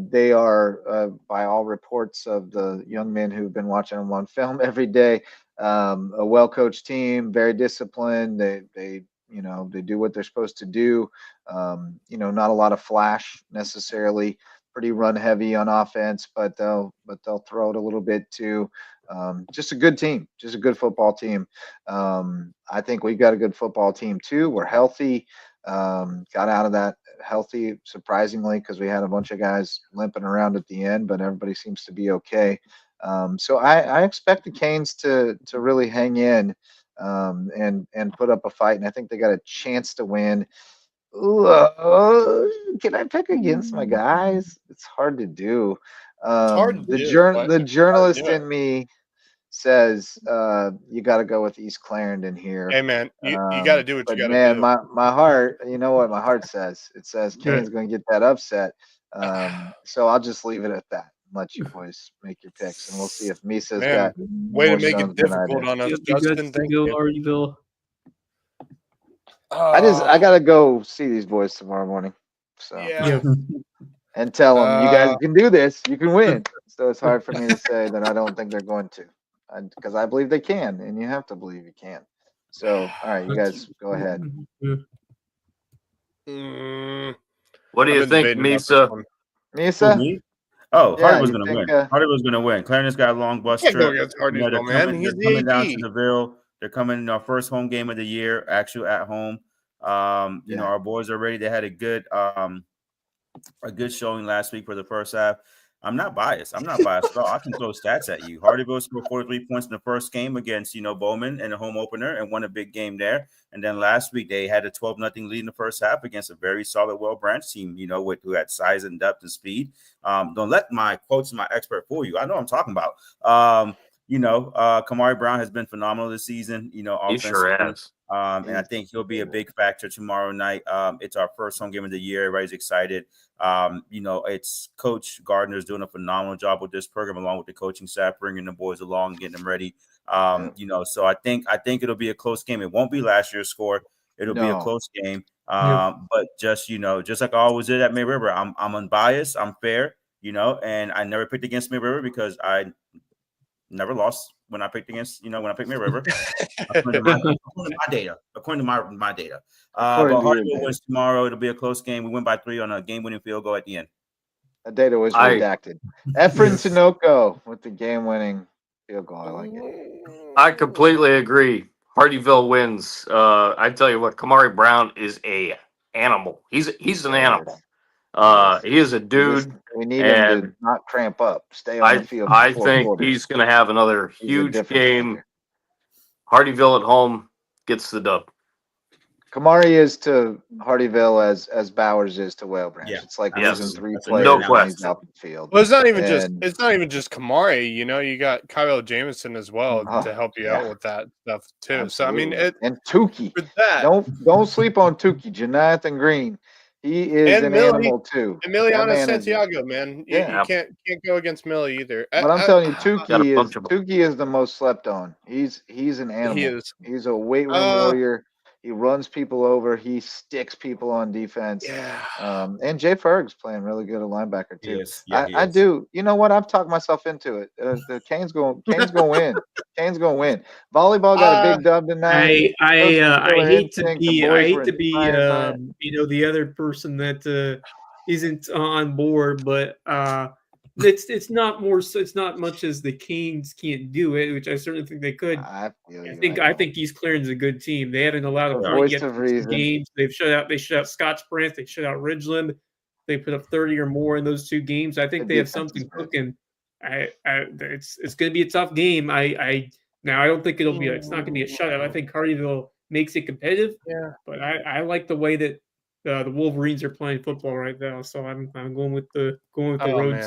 They are, by all reports of the young men who've been watching them on film every day, a well-coached team, very disciplined. They do what they're supposed to do. Not a lot of flash necessarily. Pretty run heavy on offense, but they'll throw it a little bit too. Just a good team, just a good football team. I think we've got a good football team too. We're healthy. Got out of that healthy surprisingly because we had a bunch of guys limping around at the end, but everybody seems to be okay. So I expect the Canes to really hang in and put up a fight, and I think they got a chance to win. Ooh, can I pick against my guys? It's hard to do. It's hard to do, but The hard to journalist do it. in me says you got to go with East Clarendon here. Hey man, you got to do what you But got to man, do. my heart, you know what my heart says? It says Kane's going to get that upset. So I'll just leave it at that. Let you boys make your picks, and we'll see if Misa's Man, got way to more make stones it than I difficult do. on us, You have the guts Justin. to Thank go you. Hardyville. I got to go see these boys tomorrow morning. So Yeah. and tell them you guys can do this, you can win. So it's hard for me to say that I don't think they're going to, because I believe they can, and you have to believe you can. So all right, you guys go ahead. What do I've you been think, debating about this Misa? one. Who, Misa, me? Oh, yeah, Hardy was you going to think? win. Hardy was going to win. Clarendon's got a long bus Can't go trip. against You know, Hardyville, man. He's they're coming the down to AD. the Ville. They're coming in our first home game of the year, actually at home. You know, Yeah. our boys are ready. They had a good showing last week for the first half. I'm not biased at all. I can throw stats at you. Hardyville scored 43 points in the first game against, Bowman in the home opener and won a big game there. And then last week they had a 12-0 lead in the first half against a very solid, well-branched team, who had size and depth and speed. Don't let my quotes and my expert fool you. I know what I'm talking about. Kamari Brown has been phenomenal this season, He offensively. sure has. And I think he'll be a big factor tomorrow night. It's our first home game of the year. Everybody's excited. It's Coach Gardner's doing a phenomenal job with this program, along with the coaching staff, bringing the boys along, getting them ready. So I think it'll be a close game. It won't be last year's score. It'll be a close game. But just like I always did at May River, I'm unbiased. I'm fair. And I never picked against May River because I never lost when I picked against, when I picked May River. According to my data. But Hardyville wins tomorrow. It'll be a close game. We win by 3 on a game-winning field goal at the end. The data was redacted. Efren Sunoco with the game-winning field goal. I like it. I completely agree. Hardyville wins. I tell you what, Kamari Brown is a animal. He's an animal. He is a dude. We need him to not cramp up. Stay on the field. I think he's going to have another huge game. Hardyville at home gets the dub. Kamari is to Hardyville as Bowers is to Whale Branch. Yeah. It's like Yes. losing 3 No players when he's question. out the field. Well, it's not even just Kamari. You got Kyle Jameson as well to help you out with that stuff too. Absolutely. So I mean, and Tukey. For that, don't sleep on Tukey. Jonathan Green. He is an animal too. Emiliano Santiago, man. You can't go against Millie either. But I'm telling you, Tukey is the most slept on. He's an animal. He is. He's a weight room warrior. He runs people over. He sticks people on defense. Yeah. And Jay Ferg's playing really good at linebacker too. Yes. Yeah, I do. You know what? I've talked myself into it. The Canes going to win. Canes going to win. Volleyball got a big dub tonight. I hate to be the other person that isn't on board, but it's not much as the Canes can't do it, which I certainly think they could. I think East Clarendon's a good team. They haven't allowed a point yet in games. They shut out Scotch Branch, they shut out Ridgeland. They put up 30 or more in those 2 games. I think they have something cooking. It's going to be a tough game. Now I don't think it's not going to be a shutout. I think Hardyville makes it competitive. Yeah. But I like the way that the Wolverines are playing football right now, so I'm going with the road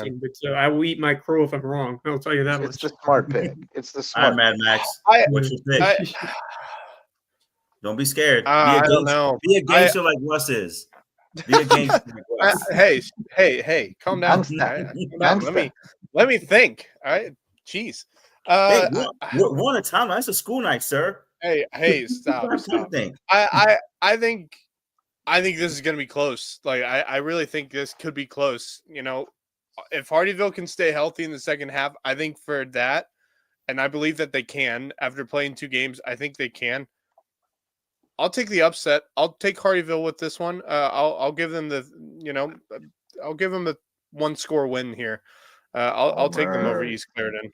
team. But I will eat my crow if I'm wrong. I'll tell you that much. It's the smart pick. It's the smart. All right, Mad Max. What's your pick? Don't be scared. I don't know. Be a gangster like Russ is. Be a gangster like Russ. Hey, calm down. Let me think. All right, jeez. One at a time. That's a school night, sir. Hey, stop. I think this is going to be close. Like, I really think this could be close. If Hardyville can stay healthy in the second half, I think for that, and I believe that they can, after playing 2 games, I think they can. I'll take the upset. I'll take Hardyville with this one. I'll give them I'll give them a 1-score win here. I'll take them over East Clarendon.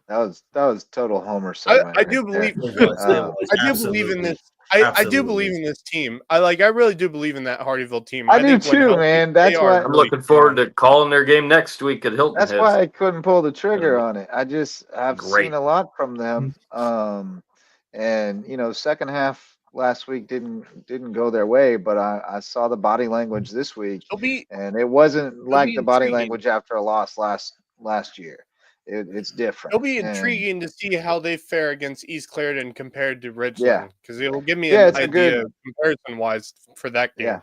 That was total homer segment. I do believe. I do believe in this. I do believe in this team. I really do believe in that Hardyville team. I do think when too, healthy, man. they That's are why I'm really looking forward to calling their game next week at Hilton That's Head. why I couldn't pull the trigger be on it. I've great. seen a lot from them. And second half last week didn't go their way, but I saw the body language this week, and it wasn't like the body language after a loss last year. It's different. It'll be And intriguing to see how they fare against East Clarendon compared to yeah, Richland, because it'll give me yeah, an it's a idea good, comparison-wise for that game. yeah,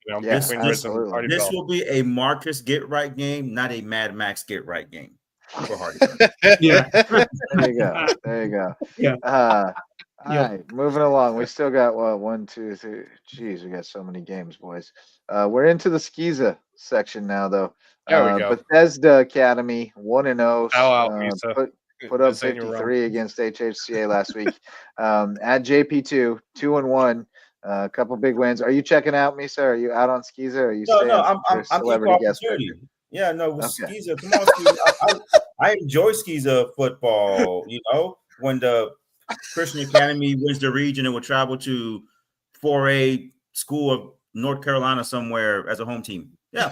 Between Richland and absolutely. This Hardyville. will be a Marcus get right game, not a Mad Max get right game for Hardyville. Yeah. There you go. There you go. Yeah. All right, moving along. We still got 1, 2, 3. Jeez, we got so many games, boys. We're into the Skiza section now, though. There we go. Bethesda Academy 1-0. Out, Misa. Put up This ain't your 53 against HHCA last week. At JP2, 2-1. A couple big wins. Are you checking out, Misa? Are you out on Skiza? Or are you staying? No, I'm celebrity equal guest opportunity. picker? Yeah, no, with Okay. Skiza. Come on, Skiza. I enjoy Skiza football. When the Christian Academy wins the region and will travel to 4A school of North Carolina somewhere as a home team. Yeah.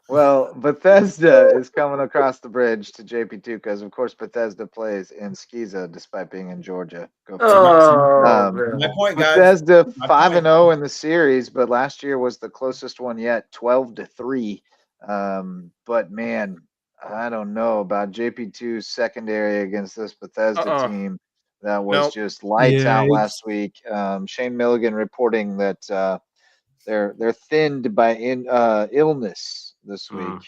Well, Bethesda is coming across the bridge to JP2 because, of course, Bethesda plays in Skiza despite being in Georgia. My point, guys. Bethesda 5-0 in the series, but last year was the closest one yet, 12-3. But man, I don't know about JP2's secondary against this Bethesda team. That was just lights out last week. Shane Milligan reporting that they're thinned by illness this week.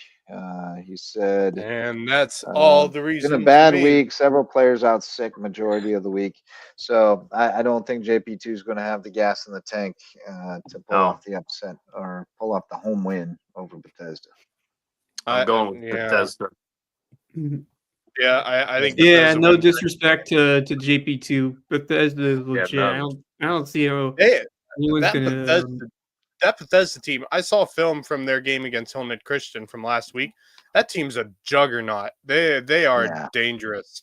He said, and that's all the reason. Been a bad week. Several players out sick majority of the week. So I don't think JP2 is going to have the gas in the tank to pull off the upset or pull off the home win over Bethesda. I'm going with Bethesda. Yeah, I think. Yeah, no disrespect to JP2, Bethesda is legit. Yeah, no. I don't see how anyone's gonna. That Bethesda team, I saw a film from their game against Hilton Christian from last week. That team's a juggernaut. They are dangerous.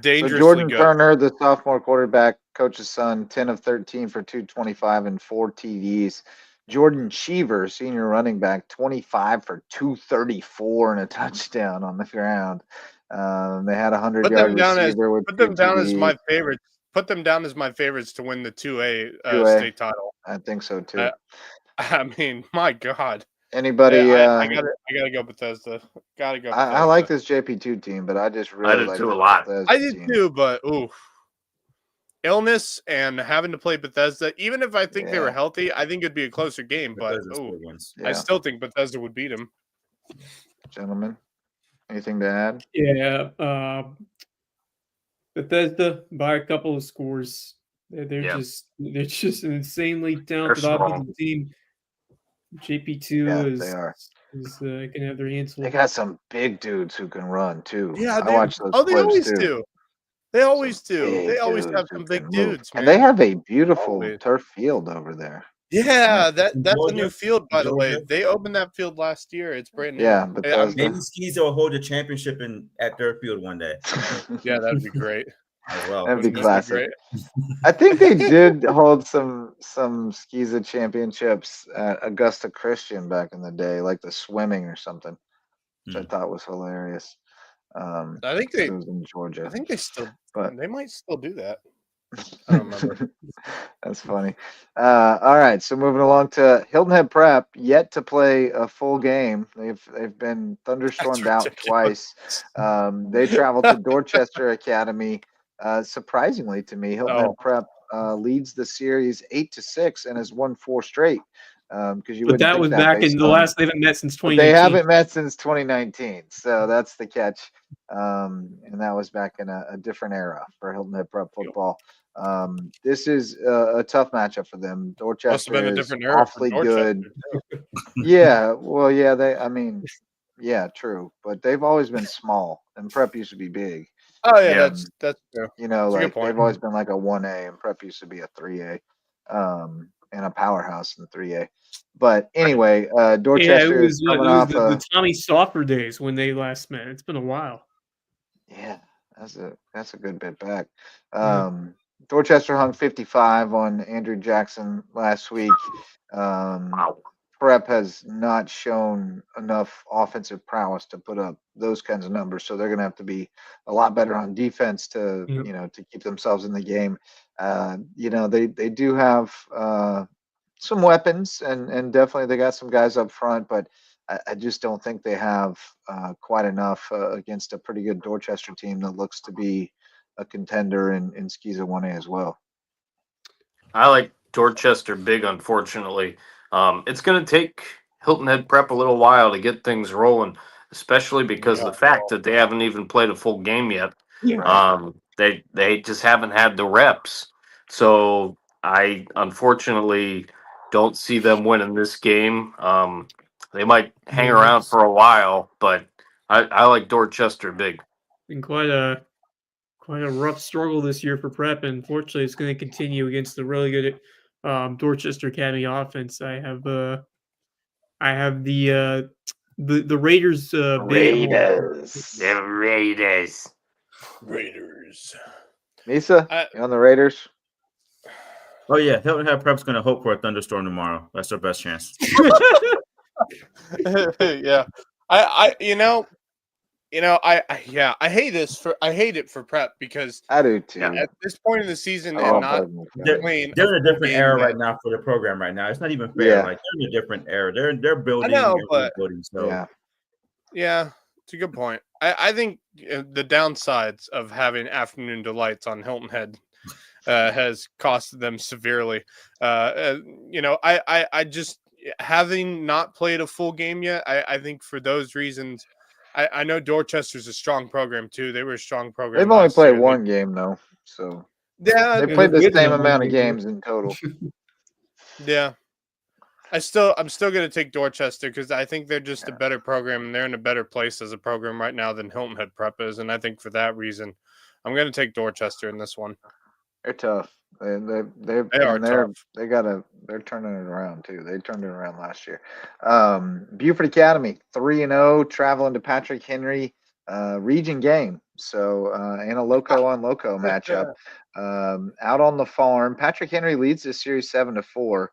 Dangerously so Jordan good. Turner, the sophomore quarterback, coach's son, 10 of 13 for 225 and 4 TDs. Jordan Cheever, senior running back, 25 for 234 and a touchdown on the ground. They had a 100-yard receiver with put them down as my favorites. Put them down as my favorites to win the 2A state title. I think so too. I mean, my God. Anybody? I gotta go Bethesda. Gotta go. Bethesda. I like this JP2 team, but I just really like too this a lot. Bethesda I did team. too, but illness and having to play Bethesda. Even if I think they were healthy, I think it'd be a closer game. But I still think Bethesda would beat them. Gentlemen, anything to add? Yeah, Bethesda by a couple of scores. They're just an insanely talented offensive team. JP2 is can have their hands full. They got some big dudes who can run too. Yeah, I watch those. They always do. They always do. They always have some big dudes, man. And they have a beautiful turf field over there. Yeah, that's a new field, by the way. They opened that field last year. It's brand new. Yeah, maybe Skiza will hold the championship at their field one day. Yeah, that'd be great. Well, that'd be classic. I think they did hold some Skiza championships at Augusta Christian back in the day, like the swimming or something, which I thought was hilarious. I think it was in Georgia. I think they might still do that. I don't remember. That's funny. All right, so moving along to Hilton Head Prep, yet to play a full game. They've been thunderstormed out twice. They traveled to Dorchester Academy. Surprisingly to me, Hilton Head Prep leads the series 8-6 and has won 4 straight. But that was back in the last. They haven't met since 2019. They haven't met since 2019, so that's the catch. And that was back in a different era for Hilton Head Prep football. This is a tough matchup for them. Dorchester must have been a is different era awfully good. Yeah, well, yeah, true, but they've always been small, and Prep used to be big. Oh yeah, that's true. Like they've always been like a 1A, and Prep used to be a 3A, and a powerhouse in 3A. But anyway, Dorchester is coming off the Tommy Soffer days when they last met. It's been a while. Yeah, that's a good bit back. Dorchester hung 55 on Andrew Jackson last week. Prep has not shown enough offensive prowess to put up those kinds of numbers, so they're going to have to be a lot better on defense to to keep themselves in the game. They do have some weapons, and definitely they got some guys up front, but I just don't think they have quite enough against a pretty good Dorchester team that looks to be a contender in Skeeza 1A as well. I like Dorchester big, unfortunately. It's going to take Hilton Head Prep a little while to get things rolling, especially because of the fact that they haven't even played a full game yet. They just haven't had the reps. So I unfortunately don't see them winning this game. They might hang around for a while, but I like Dorchester big. Been quite a rough struggle this year for Prep, and fortunately, it's going to continue against the really good Dorchester Academy offense. I have the Raiders. The Raiders. Misa, you on the Raiders? Oh yeah, Hilton Head Prep's going to hope for a thunderstorm tomorrow. That's their best chance. Yeah, I hate it for Prep because I do too. at this point in the season Oh, and not playing. They're in a different era game right now for the program right now. It's not even fair. Yeah. Like they're in a different era. They're building. I know, and but rebuilding, so yeah, it's a good point. I think the downsides of having afternoon delights on Hilton Head has costed them severely. I just having not played a full game yet. I think for those reasons, I know Dorchester's a strong program too. They were a strong program. They've only played one game though, so yeah, they played the same amount of games in total. Yeah. I'm still going to take Dorchester because I think they're just a better program and they're in a better place as a program right now than Hilton Head Prep is, and I think for that reason, I'm going to take Dorchester in this one. They're tough. They're tough. They're turning it around too. They turned it around last year. Buford Academy 3-0, traveling to Patrick Henry region game. So and a Loco on Loco matchup. Out on the farm, Patrick Henry leads this series 7-4.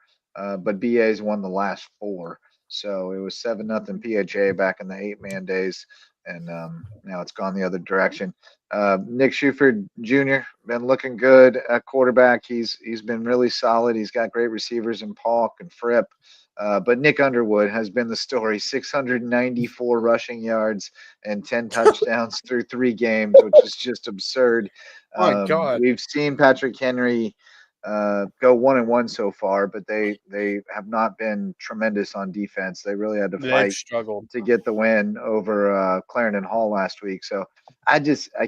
But BA's won the last 4. So it was 7-0 PHA back in the 8-man days. And now it's gone the other direction. Nick Shuford Jr. been looking good at quarterback. He's been really solid. He's got great receivers in Paulk and Fripp. But Nick Underwood has been the story. 694 rushing yards and 10 touchdowns through 3 games, which is just absurd. My God. We've seen Patrick Henry go 1-1 so far, but they have not been tremendous on defense. They really had to fight to get the win over Clarendon Hall last week. So I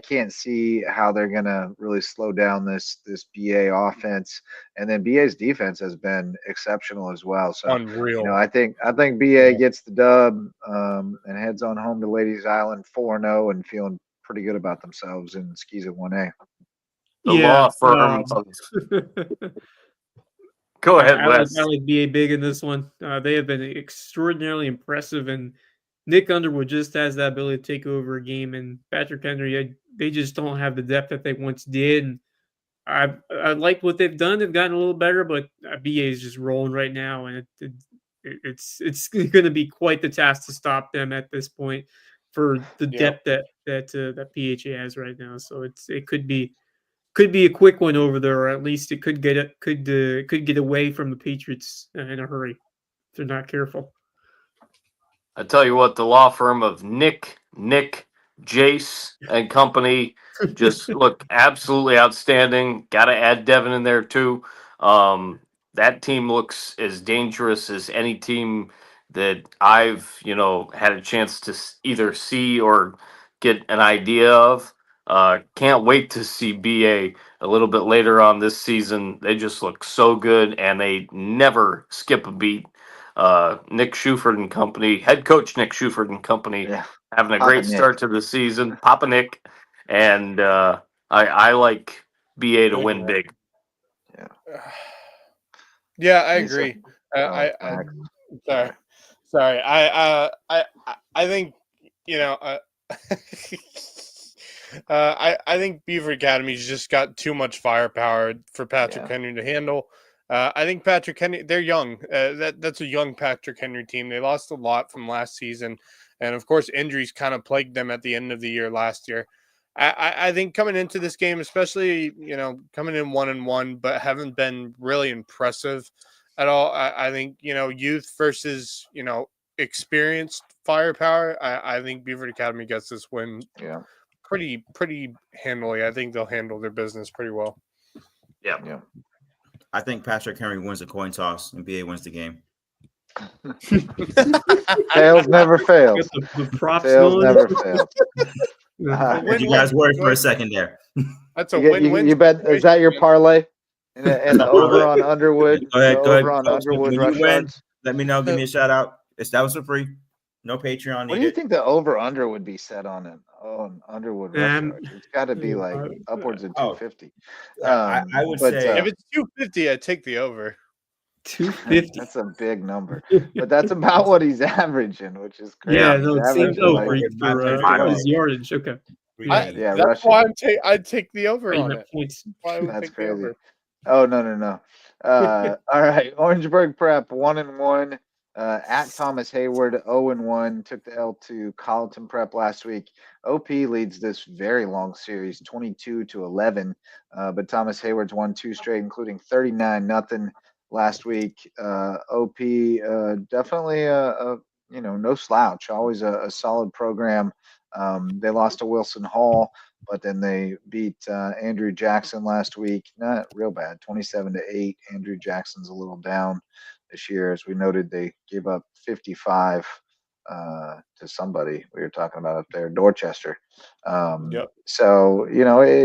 can't see how they're gonna really slow down this BA offense. And then BA's defense has been exceptional as well. So unreal. I think BA gets the dub and heads on home to Ladies Island 4-0 and feeling pretty good about themselves in Skeeza 1A. The law firm. Go ahead, Wes. I like BA big in this one. They have been extraordinarily impressive, and Nick Underwood just has that ability to take over a game. And Patrick Henry, they just don't have the depth that they once did. And I like what they've done. They've gotten a little better, but BA is just rolling right now, and it's going to be quite the task to stop them at this point for the depth that PHA has right now. So it could be a quick one over there, or at least it could get away from the Patriots in a hurry if they're not careful. I tell you what, the law firm of Nick, Jace, and company just look absolutely outstanding. Got to add Devin in there too. That team looks as dangerous as any team that I've had a chance to either see or get an idea of. Can't wait to see BA a little bit later on this season. They just look so good, and they never skip a beat. Nick Shuford and company, head coach Nick Shuford and company, having a great start to the season. Papa Nick, and I like BA to win big. Yeah, I agree. Sorry. I think I think Beaver Academy's just got too much firepower for Patrick Henry to handle. I think Patrick Henry, they're young. That's a young Patrick Henry team. They lost a lot from last season. And of course, injuries kind of plagued them at the end of the year last year. I think coming into this game, especially, coming in 1-1, but haven't been really impressive at all. I think, youth versus, experienced firepower. I think Beaver Academy gets this win pretty handily. I think they'll handle their business pretty well. Yeah. I think Patrick Henry wins the coin toss and BA wins the game. Tails never fails. The props Tails going. never fails. You guys worried for a second there. That's a win-win. You bet. Is that your parlay? And the over on Underwood. Go ahead. Over on Underwood when rush you win, yards. let me know. Give me a shout out. That was for free. No Patreon. What do you think the over under would be set on it? On Underwood rush yards? It's got to be like upwards of 250. I would say if it's 250, I'd take the over. 250. That's a big number, but that's about what he's averaging, which is crazy. Yeah, no, it seems over like, for his yardage. Okay. That's why I'd take the over on it. That's crazy. Oh no. All right, Orangeburg Prep 1-1 at Thomas Hayward 0-1. Took the L to Colleton Prep last week. OP leads this very long series 22-11, but Thomas Hayward's won 2 straight, including 39-0 last week. OP definitely no slouch. Always a solid program. They lost to Wilson Hall, but then they beat Andrew Jackson last week. Not real bad, 27-8. Andrew Jackson's a little down this year. As we noted, they gave up 55 to somebody we were talking about up there, Dorchester. So,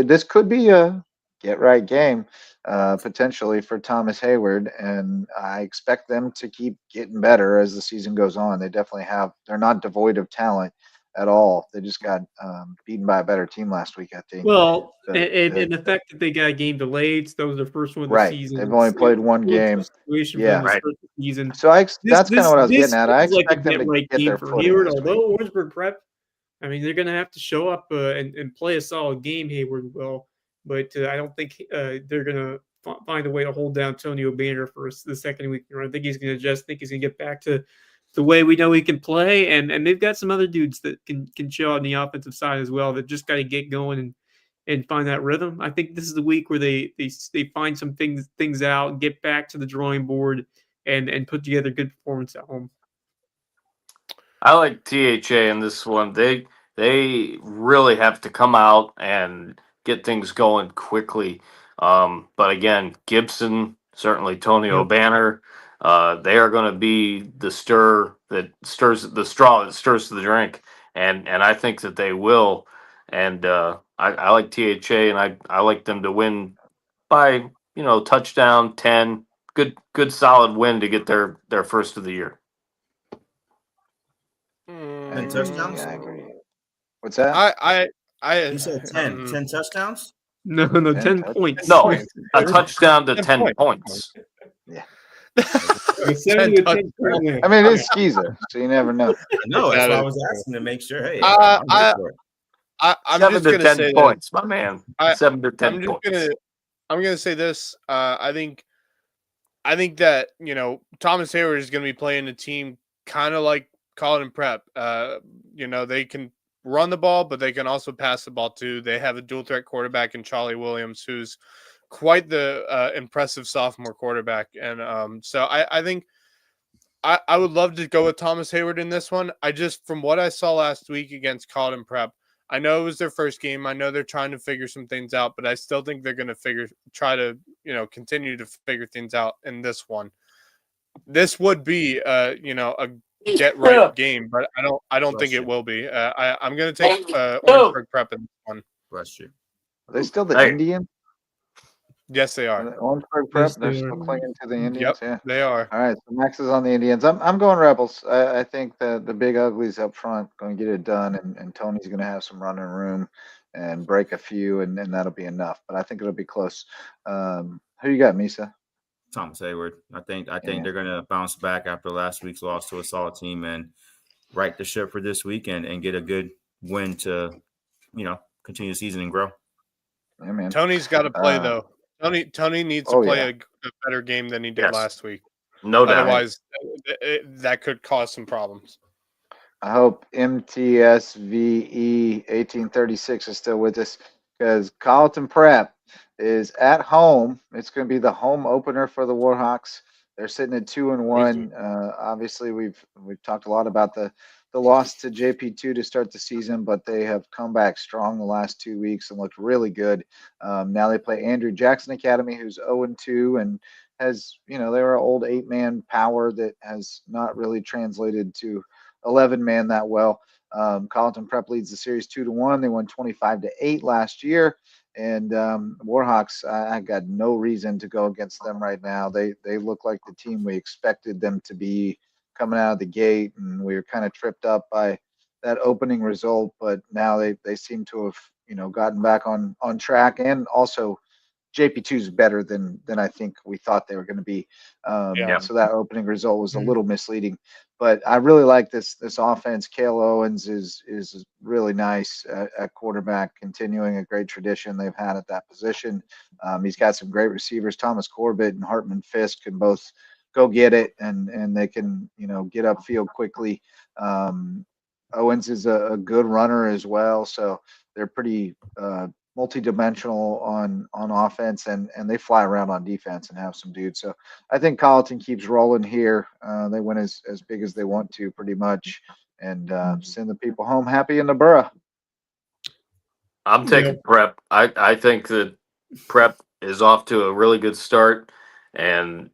this could be a get-right game potentially for Thomas Hayward, and I expect them to keep getting better as the season goes on. They definitely have. They're not devoid of talent at all. They just got beaten by a better team last week, I think. Well, and the fact that they got a game delayed, so that was their first one of the season. They've only played one game. Season. So that's kind of what I was getting at. I expect them to get their for footing Hayward. this Although Orangeburg Prep, I mean, they're going to have to show up and play a solid game. Hayward will, but I don't think they're going to find a way to hold down Antonio Banner for the second week. I think he's going to adjust. I think he's going to get back to the way we know he can play, and they've got some other dudes that can show on the offensive side as well that just got to get going and find that rhythm. I think this is the week where they find some things out and get back to the drawing board and put together a good performance at home. I like THA in this one. They really have to come out and get things going quickly. But again, Gibson, certainly Tonio Banner, they are going to be the straw that stirs to the drink, and I think that they will. And I like THA, and I like them to win by touchdown 10. Good solid win to get their first of the year. 10 touchdowns. Yeah, I agree. What's that? You said 10 touchdowns? No, 10 points. No, a touchdown to 10 points. Yeah. I mean, it is Skeezer, so you never know. No, that's why I was asking to make sure. Hey, I'm 7 just to gonna 10 say points, my man. 7 to 10 points. I'm gonna say this. I think that Thomas Hayward is gonna be playing a team kind of like Colleton Prep. They can run the ball, but they can also pass the ball too. They have a dual threat quarterback in Charlie Williams, who's quite the impressive sophomore quarterback. And so I think I would love to go with Thomas Hayward in this one. From what I saw last week against Colleton Prep, I know it was their first game. I know they're trying to figure some things out, but I still think they're going to try to continue to figure things out in this one. This would be a get right game, but I don't think it will be. I'm going to take Orangeburg Prep in this one. Bless you. Are they still the Indians? Yes, they are. Orangeburg Prep, they're still clinging to the Indians. Yep, they are. All right, so Max is on the Indians. I'm going Rebels. I think the big uglies up front going to get it done, and Tony's going to have some running room and break a few, and that'll be enough. But I think it'll be close. Who you got, Misa? Thomas Hayward. I think they're going to bounce back after last week's loss to a solid team and right the ship for this weekend and get a good win to, continue the season and grow. Yeah, man. Tony's got to play though. Tony needs to play a better game than he did last week. No doubt. Otherwise, that could cause some problems. I hope MTSVE 1836 is still with us because Carleton Prep is at home. It's going to be the home opener for the Warhawks. They're sitting at 2-1. Obviously, we've talked a lot about the loss to JP2 to start the season, but they have come back strong the last 2 weeks and looked really good. Now they play Andrew Jackson Academy, who's 0-2 and has, they were an old 8-man power that has not really translated to 11-man that well. Carleton Prep leads the series 2-1. They won 25-8 last year. And Warhawks, I got no reason to go against them right now. They look like the team we expected them to be coming out of the gate, and we were kind of tripped up by that opening result. But now they seem to have gotten back on track, and also JP2 is better than I think we thought they were going to be. So that opening result was a little misleading. But I really like this offense. Cale Owens is really nice at quarterback, continuing a great tradition they've had at that position. He's got some great receivers. Thomas Corbett and Hartman Fisk can both go get it, and they can get upfield quickly. Owens is a good runner as well, so they're pretty multi-dimensional on offense, and they fly around on defense and have some dudes. So I think Carleton keeps rolling here. They win as big as they want to, pretty much, and send the people home happy in the borough. I'm taking Prep. I think that Prep is off to a really good start, and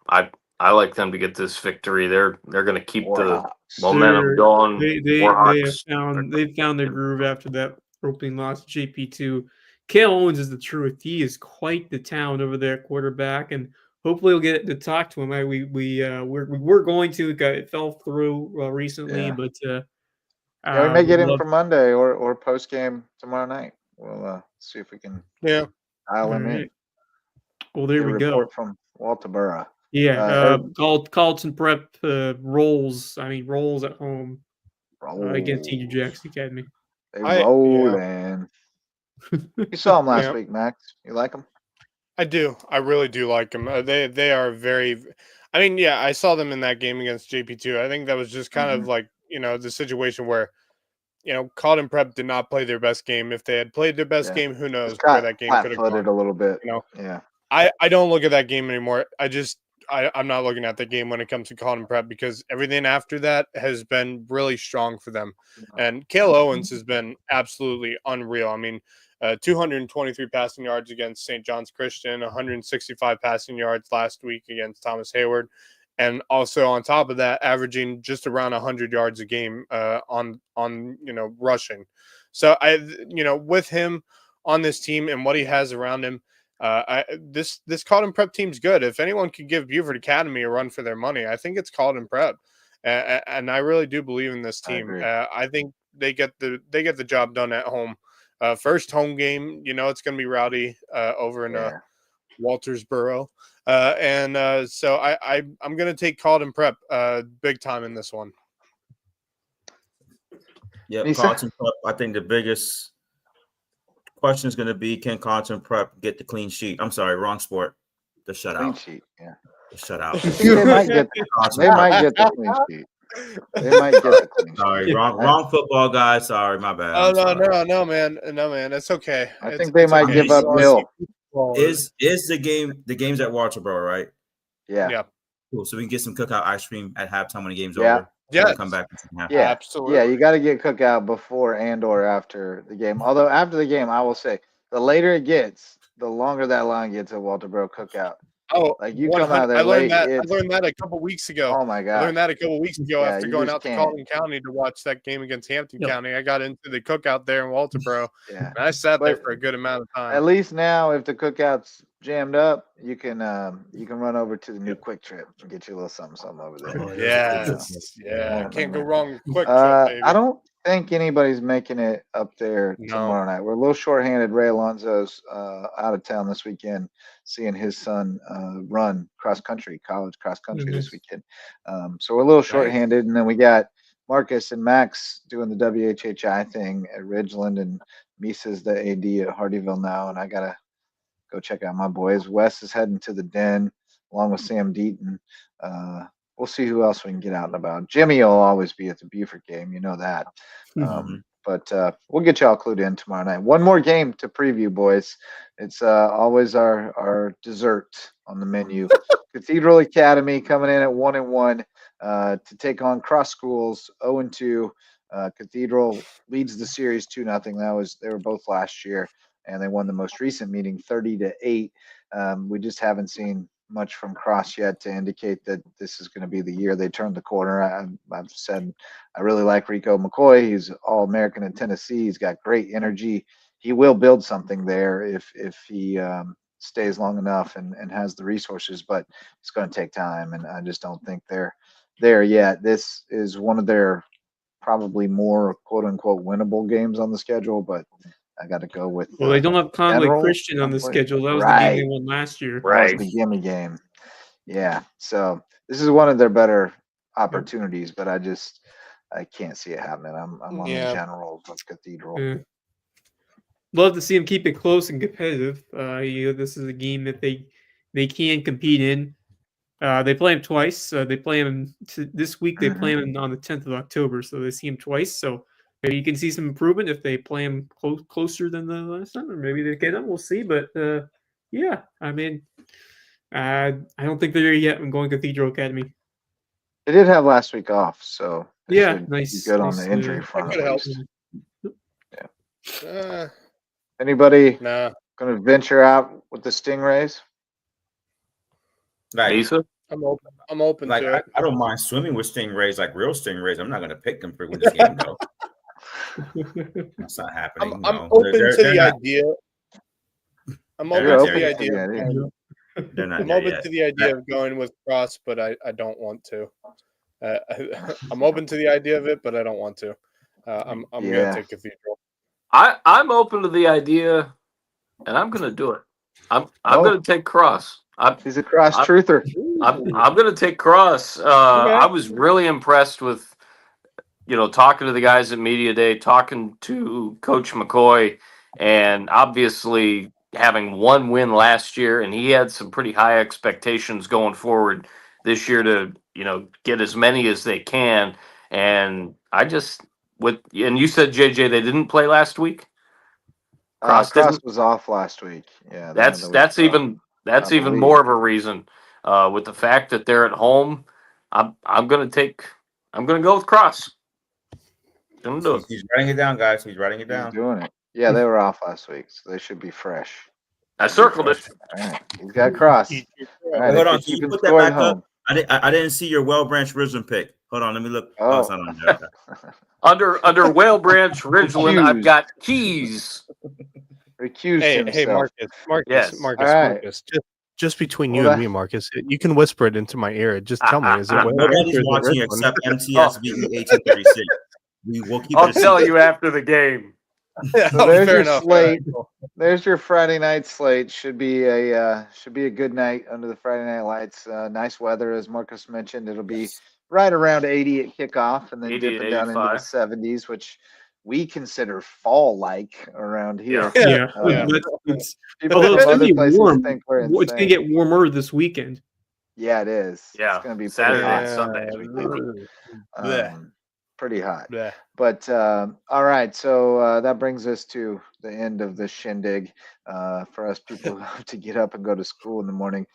I like them to get this victory. They're going to keep the momentum going. They found their groove after that opening loss to JP2. Cale Owens is the truth. He is quite the talent over there, quarterback, and hopefully we'll get to talk to him. We're going to. It fell through recently, but we may get him for Monday or post game tomorrow night. We'll see if we can dial him in. Well, there we go. From Walterboro. Yeah, Carleton Prep rolls. Rolls at home against Andrew Jackson Academy. They rolling. You saw them last week, Max. You like them? I do. I really do like them. They are very. I saw them in that game against JP2. I think that was just kind of like the situation where Carleton Prep did not play their best game. If they had played their best game, who knows where that game could have gone. A little bit. I don't look at that game anymore. I'm not looking at the game when it comes to Carleton Prep because everything after that has been really strong for them. And Cale Owens has been absolutely unreal. 223 passing yards against St. John's Christian, 165 passing yards last week against Thomas Hayward. And also on top of that, averaging just around 100 yards a game on rushing. So with him on this team and what he has around him, this Carleton Prep team's good. If anyone could give Buford Academy a run for their money, I think it's Carleton Prep, and I really do believe in this team. I think they get the job done at home. First home game, it's going to be rowdy over in Waltersboro, so I'm going to take Carleton Prep big time in this one. Yeah, Carleton Prep. I think the biggest question is going to be, can Carleton Prep get the clean sheet? I'm sorry, wrong sport. The shutout. Clean sheet, the shutout. They might get the clean sheet. They might get the clean sheet. Sorry, wrong football guy. Sorry, my bad. No, man. It's okay. I think they might give up Hill. Is the game's at Walterboro, right? Yeah. Cool. So we can get some cookout ice cream at halftime when the game's Yeah. over. Yeah. Come back. Yeah, absolutely. Yeah, you got to get cookout before and or after the game. Although after the game, I will say, the later it gets, the longer that line gets at Walterboro cookout. Oh, like you come out there late. I learned that a couple weeks ago. Oh my god! I learned that a couple weeks ago after going out to Carleton County to watch that game against Hampton County. I got into the cookout there in Walterboro. And I sat there for a good amount of time. At least now, if the cookout's jammed up, you can run over to the new Quick Trip and get you a little something over there. Can't go wrong with Quick Trip, baby. I don't think anybody's making it up there tomorrow night. We're a little shorthanded. Ray Alonso's out of town this weekend, seeing his son run college cross country this weekend. So we're a little shorthanded, and then we got Marcus and Max doing the WHHI thing at Ridgeland, and Misa's the AD at Hardyville now, and I gotta go check out my boys. Wes is heading to the Den along with Sam Deaton. We'll see who else we can get out and about. Jimmy will always be at the Buford game, you know that. But we'll get you all clued in tomorrow night. One more game to preview, boys. It's always our dessert on the menu. Cathedral Academy coming in at 1-1 to take on Cross Schools 0-2. Cathedral leads the series 2-0. They were both last year, and they won the most recent meeting 30-8. We just haven't seen much from Cross yet to indicate that this is going to be the year they turn the corner. I've said I really like Rico McCoy. He's All-American in Tennessee. He's got great energy. He will build something there if he stays long enough and has the resources, but it's going to take time, and I just don't think they're there yet. This is one of their probably more quote-unquote winnable games on the schedule, but I got to go with. Well, they don't have Conley General Christian on the Conley. schedule. That was the Right. game they won last year. That was the gimme game. Yeah. So this is one of their better opportunities, but I can't see it happening. I'm on the Generals of Cathedral. Yeah. Love to see them keep it close and competitive. This is a game that they can compete in. They play them twice. They play them this week. They play them on the 10th of October, so they see them twice. So maybe you can see some improvement if they play them closer than the last time, or maybe they can. We'll see. But yeah, I mean, I don't think they're there yet. I'm going Cathedral Academy. They did have last week off, so they should nice. be good on the injury front. That could help. Yeah. Anybody going to venture out with the Stingrays? Like, Lisa? I'm open like to it. I don't mind swimming with stingrays, like real stingrays. I'm not going to pick them for this game, though. That's not happening. I'm open to the idea. I'm open to the idea. I'm open to the idea of going with Cross, but I don't want to. I'm open to the idea of it, but I don't want to. I'm going to take Cathedral. I'm open to the idea, and I'm going to do it. I'm going to take Cross. He's a Cross truther. I'm going to take Cross. I was really impressed with, talking to the guys at Media Day, talking to Coach McCoy, and obviously having one win last year, and he had some pretty high expectations going forward this year to, get as many as they can. And and you said, JJ, they didn't play last week? Cross was off last week. Yeah, that's even more of a reason. With the fact that they're at home, I'm gonna go with Cross. Gonna do it. He's writing it down, guys. He's writing it down. He's doing it. Yeah, they were off last week, so they should be fresh. I circled it. All right. He's got Cross. All right, hold on, can you put that back up? I didn't see your Well Branch Ridgeland pick. Hold on, let me look. Oh, it's not on there. Under Whale Branch Ridgeland, I've got Keys. Recused himself. Marcus. Just between you and me, Marcus, you can whisper it into my ear. Just tell me, is it Whale Branch? Nobody's watching except MTS beating 1836. We will keep. I'll tell you after the game. So there's your slate. There's your Friday night slate. Should be a good night under the Friday night lights. Nice weather, as Marcus mentioned. It'll be right around 80 at kickoff, and then dipping down into the 70s, which we consider fall-like around here. It's going to be warm. It's going to get warmer this weekend. Yeah, it is. Yeah, it's going to be Saturday and Sunday. Pretty hot. But all right, so that brings us to the end of the shindig for us people who have to get up and go to school in the morning.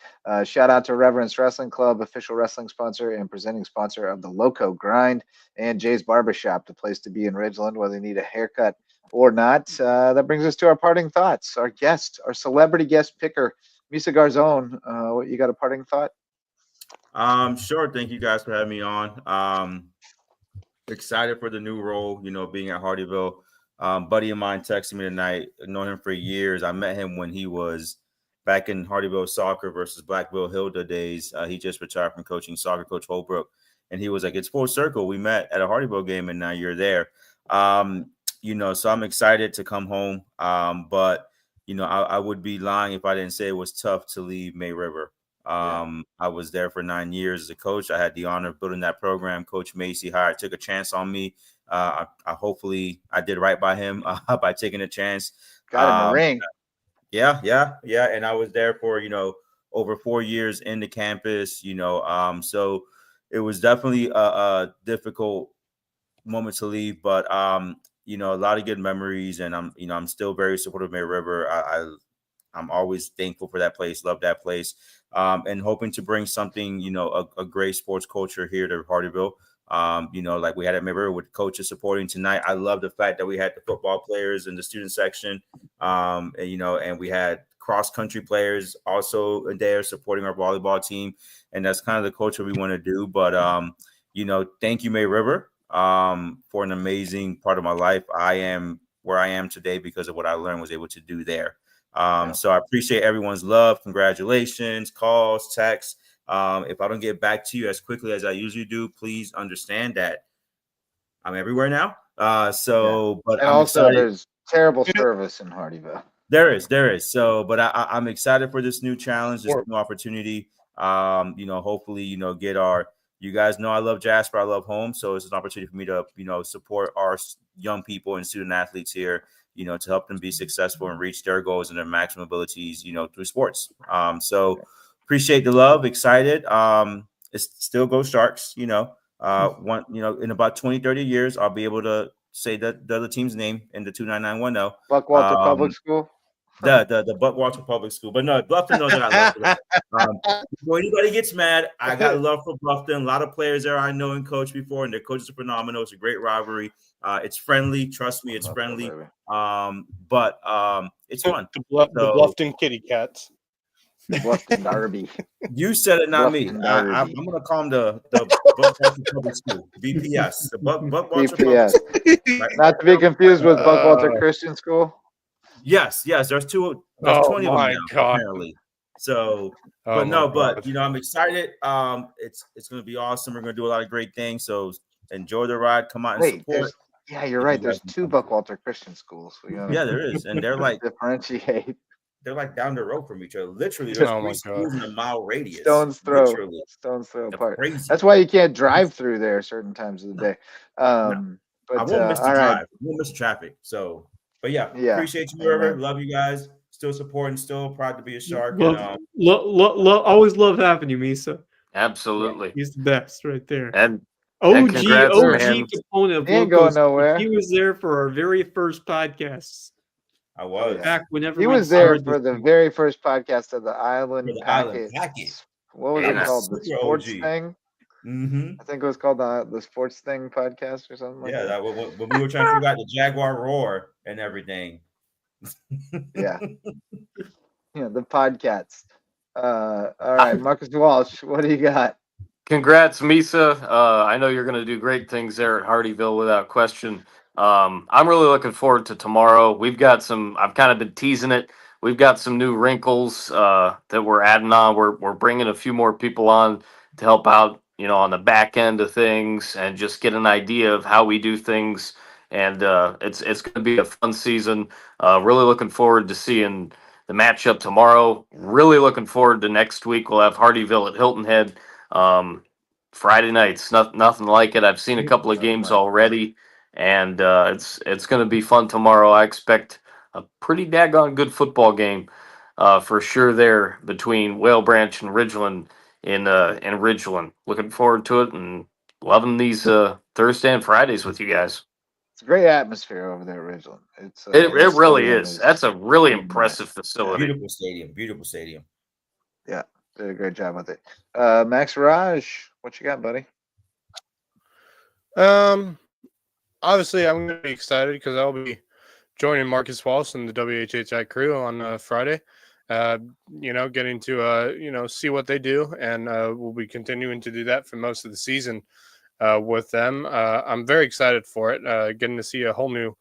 Shout out to Reverence Wrestling Club, official wrestling sponsor and presenting sponsor of the Loco Grind, and Jay's Barbershop, the place to be in Ridgeland, whether you need a haircut or not. That brings us to our parting thoughts. Our guest, our celebrity guest picker, Misa Garzone. What you got a parting thought? Sure. Thank you guys for having me on. Excited for the new role, being at Hardyville. Buddy of mine texted me tonight. I've known him for years. I met him when he was back in Hardyville soccer versus Blackville Hilda days. He just retired from coaching soccer, Coach Holbrook. And he was like, it's full circle. We met at a Hardyville game and now you're there. So I'm excited to come home. But I would be lying if I didn't say it was tough to leave May River. I was there for 9 years as a coach. I had the honor of building that program. Coach Macy took a chance on me. I hopefully I did right by him by taking a chance. Got him a ring. Yeah. And I was there for, over 4 years in the campus, so it was definitely a difficult moment to leave, but a lot of good memories, and I'm still very supportive of May River. I'm always thankful for that place, love that place, and hoping to bring something, a great sports culture here to Hardyville. Like we had at May River with coaches supporting tonight. I love the fact that we had the football players in the student section, and we had cross country players also there supporting our volleyball team, and that's kind of the culture we want to do. But thank you, May River, for an amazing part of my life. I am where I am today because of what I learned, was able to do there. So I appreciate everyone's love. Congratulations, calls, texts. If I don't get back to you as quickly as I usually do, please understand that I'm everywhere now. But and I'm also excited. there's terrible service in Hardyville. There is. So, but I'm excited for this new challenge, this new opportunity. Hopefully, get you guys know I love Jasper. I love home. So it's an opportunity for me to, support our young people and student athletes here, to help them be successful and reach their goals and their maximum abilities, through sports. So appreciate the love, excited. It's still Go Sharks, in about 20, 30 years, I'll be able to say that the other team's name in the 29910. Buckwalter Public School. The Buckwalter Public School. But no, Bluffton knows that I love it. Before anybody gets mad, I got love for Bluffton. A lot of players there I know and coached before, and their coaches are phenomenal. It's a great rivalry. It's friendly. Trust me, it's friendly. But it's fun. The Bluffton Kitty Cats. Bluffton Derby. You said it, not me. I'm going to call them the Buckwalter Public School, BPS. The Buckwalter BPS. Right. Not to be confused with Buckwalter Christian School. Yes. There's 20 of them now, apparently. So, I'm excited. It's going to be awesome. We're going to do a lot of great things. So enjoy the ride. Come out and support. Yeah, you're right. There's 2 Buckwalter Christian schools. Yeah, there is, and they're like differentiate. They're like down the road from each other. Literally, there's 3 schools in a mile radius. Stone's throw apart. Crazy. That's why you can't drive through there certain times of the day. But I won't miss the drive. I won't miss traffic. So, but yeah, appreciate you, River. Love you guys. Still supporting. Still proud to be a Shark. Always love having you, Misa. Absolutely, he's the best right there. And OG man. component of he ain't going nowhere. He was there for our very first podcasts. I was back whenever he was there for the very first podcast of the Island Packet. What was it called? The sports thing. Mm-hmm. I think it was called the sports thing podcast or something. Like that. When we were trying to figure out the Jaguar roar and everything. Yeah, the podcasts. All right, Marcus Walsh, what do you got? Congrats, Misa. I know you're going to do great things there at Hardyville without question. I'm really looking forward to tomorrow. We've got I've kind of been teasing it. We've got some new wrinkles that we're adding on. We're bringing a few more people on to help out, on the back end of things and just get an idea of how we do things. And it's going to be a fun season. Really looking forward to seeing the matchup tomorrow. Really looking forward to next week. We'll have Hardyville at Hilton Head. Friday nights, nothing like it. I've seen a couple of games already. And it's going to be fun tomorrow. I expect a pretty daggone good football game for sure there between Whale Branch and Ridgeland in Ridgeland. Looking forward to it and loving these Thursday and Fridays with you guys. It's a great atmosphere over there at Ridgeland. It really is. That's a really impressive facility. Beautiful stadium. Yeah, did a great job with it. Max Raj, what you got, buddy? Obviously, I'm going to be excited because I'll be joining Marcus Walsh and the WHHI crew on Friday. Getting to see what they do, and we'll be continuing to do that for most of the season with them. I'm very excited for it. Getting to see a whole new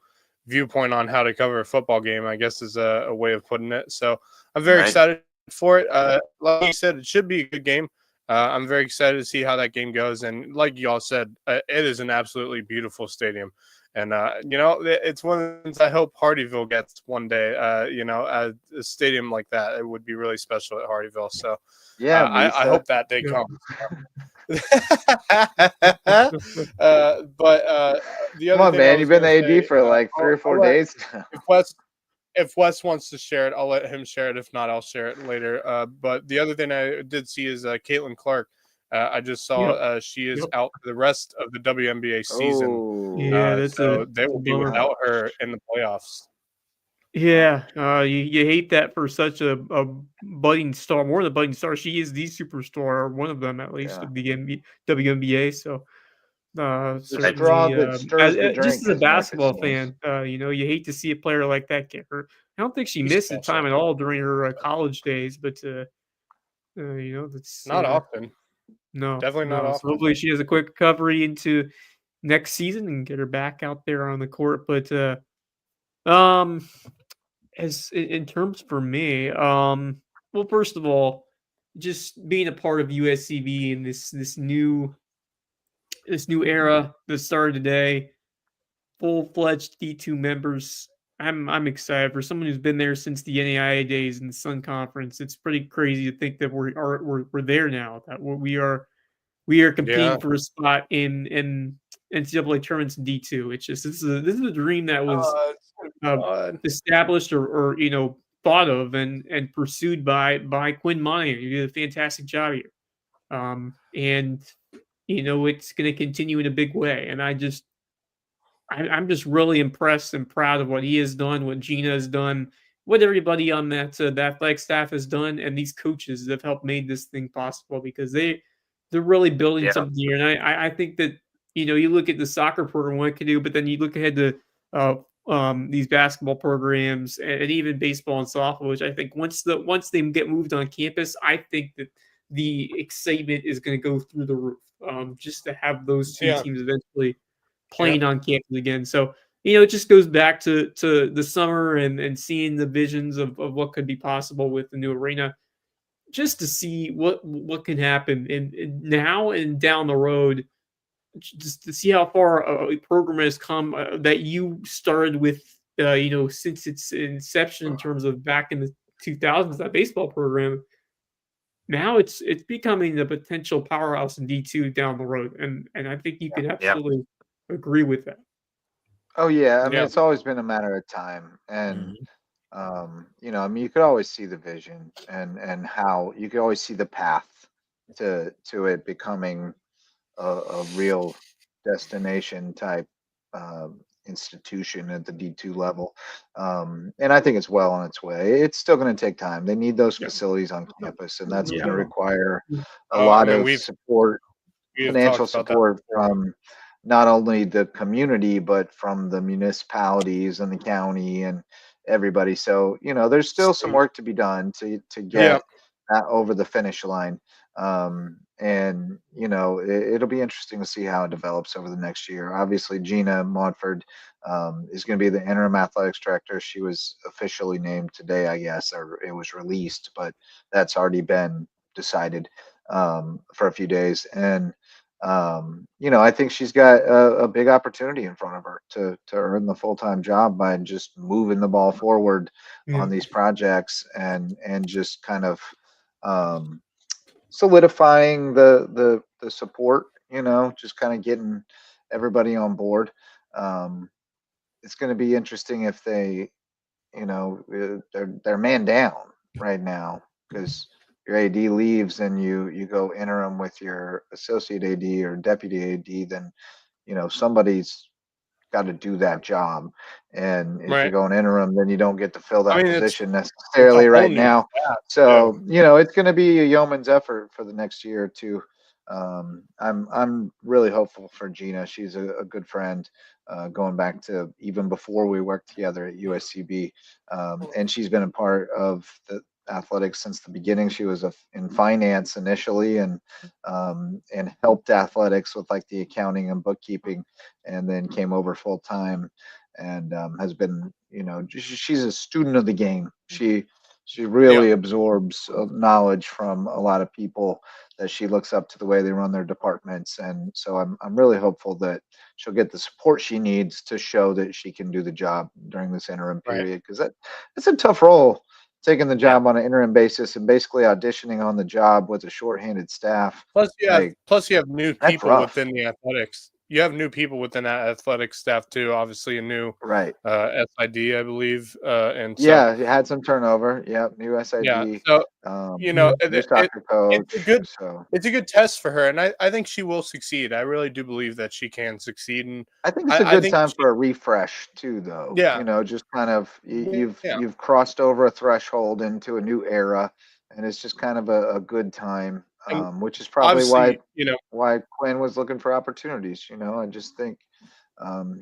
viewpoint on how to cover a football game, I guess, is a way of putting it. So I'm very excited for it. Like you said, it should be a good game. I'm very excited to see how that game goes. And like y'all said, it is an absolutely beautiful stadium. And it's one of the things I hope Hardyville gets one day. A stadium like that, it would be really special at Hardyville. So Yeah, I hope that day Yeah. comes. But the come other on, thing I man. was You've been going the to AD say, for like 3 or 4 days. if Wes wants to share it, I'll let him share it. If not, I'll share it later. But the other thing I did see is Caitlin Clark. I just saw Yep. she is Yep. out for the rest of the WNBA season. Yeah, that's So they will be Wow. without her in the playoffs. Yeah, you hate that for such a budding star, more than a budding star. She is the superstar, or one of them at least, Yeah. of the WNBA. So, The straw certainly, that stirs the just drink, as a as Marcus basketball says. fan, you hate to see a player like that get hurt. I don't think she She's missed the time special. at all during her college days, but that's Not often. no, Definitely not no. So often. hopefully she has a quick recovery into next season and get her back out there on the court. But um. As in terms for me, well, first of all, just being a part of USCB in this new era that started today, full-fledged D2 members. I'm excited for someone who's been there since the NAIA days and the Sun Conference. It's pretty crazy to think that we're there now. That we are Yeah. competing for a spot in NCAA tournaments in D2. It's just this is a dream that was It's gonna be fun. established or thought of and pursued by Quinn Monahan. He did a fantastic job here, and it's going to continue in a big way. And I'm just really impressed and proud of what he has done, what Gina has done, what everybody on that athletic staff has done, and these coaches that have helped made this thing possible because they're really building Yeah. something here. And I think that you look at the soccer program what it can do, but then you look ahead to uh, these basketball programs and even baseball and softball, which I think once they get moved on campus, I think that the excitement is going to go through the roof. Just to have those two Yeah. teams eventually Yeah. playing on campus again. So, it just goes back to the summer and seeing the visions of what could be possible with the new arena, just to see what can happen and now and down the road, just to see how far a program has come that you started with, since its inception in terms of back in the 2000s, that baseball program. Now it's becoming a potential powerhouse in D2 down the road, and I think you could absolutely agree with that. Oh yeah, I mean Yeah. it's always been a matter of time, and I mean you could always see the vision and how you could always see the path to it becoming a real destination type institution at the D2 level. And I think it's well on its way. It's still going to take time. They need those Yeah. facilities on campus, and that's Yeah. going to require a I lot mean, of support, we have financial talked about that support before. from not only the community but from the municipalities and the county and everybody. So there's still some work to be done to Yeah. get that over the finish line. And it'll be interesting to see how it develops over the next year. Obviously, Gina Montford is going to be the interim athletics director. She was officially named today, I guess, or it was released, but that's already been decided for a few days. And I think she's got a big opportunity in front of her to earn the full-time job by just moving the ball forward Yeah. on these projects and just kind of solidifying the support, just kind of getting everybody on board. It's going to be interesting if they're man down right now because your AD leaves and you go interim with your associate AD or deputy AD, then somebody's got to do that job. And if you're Right. going interim, then you don't get to fill that I mean, position it's a necessarily whole right new now. staff, So, too. it's going to be a yeoman's effort for the next year or two. I'm really hopeful for Gina. She's a good friend, going back to even before we worked together at USCB. And she's been a part of the athletics since the beginning. She was in finance initially and helped athletics with like the accounting and bookkeeping, and then came over full time and has been, she's a student of the game. She really absorbs knowledge from a lot of people that she looks up to the way they run their departments. And so I'm really hopeful that she'll get the support she needs to show that she can do the job during this interim period. Because it's a tough role, taking the job on an interim basis and basically auditioning on the job with a shorthanded staff. Plus, you have new that's people rough. within the athletics. You have new people within that athletic staff too. Obviously, a new SID, I believe, and so, Yeah, it had some turnover. Yep, new SID. yeah. So New soccer coach. it's a good test for her, and I think she will succeed. I really do believe that she can succeed, and I think it's a good time for a refresh too, though. Yeah, just kind of you've crossed over a threshold into a new era, and it's just kind of a good time, which is probably why Quinn was looking for opportunities. I just think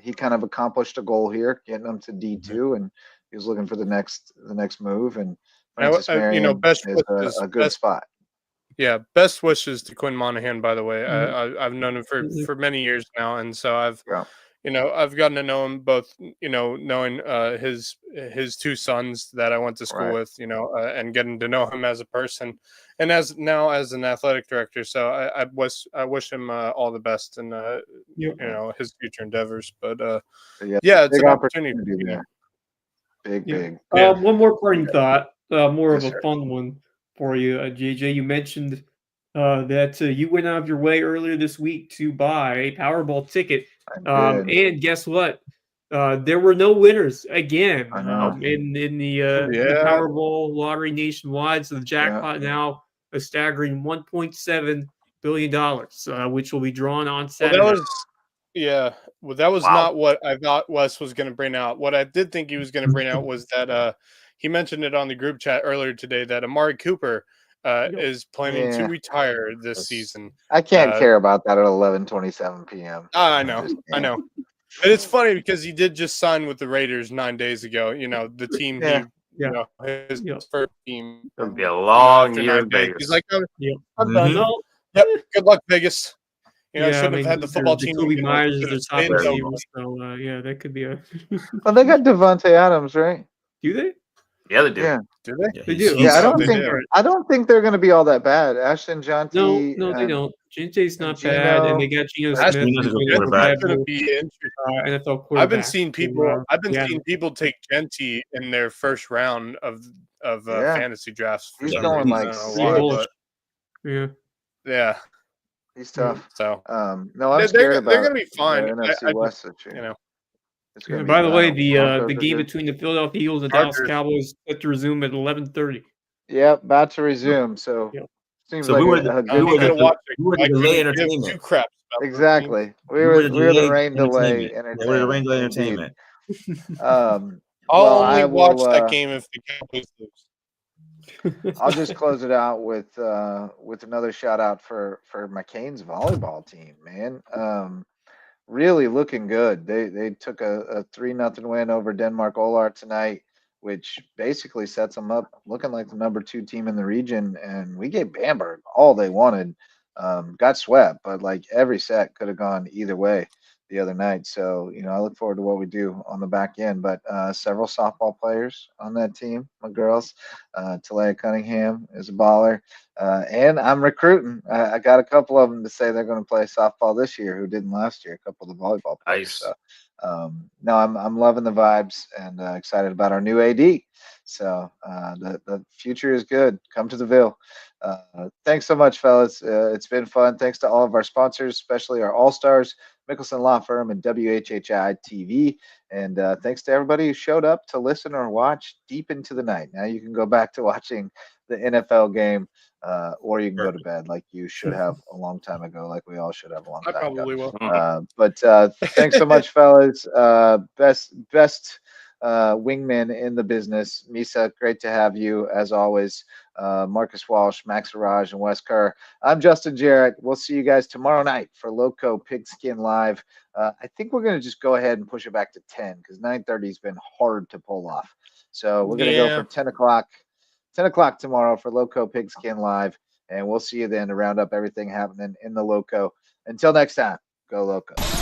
he kind of accomplished a goal here, getting them to D2, and he was looking for the next move. And Francis Marion is a good spot. Yeah, best wishes to Quinn Monahan. By the way, I've known him for many years now, and so I've gotten to know him both. Knowing his two sons that I went to school with, and getting to know him as a person, and as an athletic director. So I wish him all the best in his future endeavors. But it's an opportunity there. Big. One more parting thought, more of a fun one for you, JJ. You mentioned that you went out of your way earlier this week to buy a Powerball ticket, and guess what? There were no winners again in the Powerball lottery nationwide. So the jackpot now a staggering $1.7 billion, which will be drawn on Saturday. That was not what I thought Wes was going to bring out. What I did think he was going to bring out was that he mentioned it on the group chat earlier today that Amari Cooper is planning to retire this season. I can't care about that at 11:27 p.m. I know. But it's funny because he did just sign with the Raiders 9 days ago. The team his first team. It'll be a long year in Vegas. He's like, I'm done. Yep. Good luck, Vegas. Shouldn't have had the football team. Kobe Myers is their top receiver, so that could be a. Well, they got Devontae Adams, right? Do they? Yeah, they do. Yeah. Do they? They do. Yeah, I don't think they're going to be all that bad. Ashton Jonty. No, they don't. Jinte's not bad, and they got Geno Smith. Going to be interesting. NFL quarterback. I've been seeing people take Genty in their first round of fantasy drafts. He's going like yeah. He's tough. So no, I'm scared about. They're going to be fine. NFC West, by the way, the game between the Philadelphia Eagles and Dallas Cowboys set to resume at 11:30. Yep, about to resume. So seems like we were a the delay entertainment. Exactly. We were the rain delay entertainment. We're the rain delay entertainment. I'll only watch that game if the Cowboys lose. I'll just close it out with another shout out for McCain's volleyball team, man. Really looking good. They took a 3-0 win over Denmark Olar tonight, which basically sets them up looking like the number 2 team in the region. And we gave Bamberg all they wanted. Got swept, but like every set could have gone either way the other night. So, I look forward to what we do on the back end. But several softball players on that team, my girls. Talia Cunningham is a baller. And I'm recruiting. I got a couple of them to say they're going to play softball this year who didn't last year, a couple of the volleyball players. Nice. So, no, I'm loving the vibes and excited about our new AD. So the future is good. Come to the Ville. Thanks so much, fellas. It's been fun. Thanks to all of our sponsors, especially our All-Stars, Mickelson Law Firm, and WHHI TV. And thanks to everybody who showed up to listen or watch deep into the night. Now you can go back to watching the NFL game, or you can go to bed like you should have a long time ago, like we all should have a long time ago. I probably will. But thanks so much, fellas. Best wingman in the business. Misa, great to have you as always. Marcus Walsh, Max Araj, and Wes Kerr. I'm Justin Jarrett. We'll see you guys tomorrow night for Lowco Pigskin Live. I think we're going to just go ahead and push it back to 10 because 9:30 has been hard to pull off. So we're going to go for 10 o'clock. 10 o'clock tomorrow for Lowco Pigskin Live, and we'll see you then to round up everything happening in the Lowco. Until next time, go Lowco.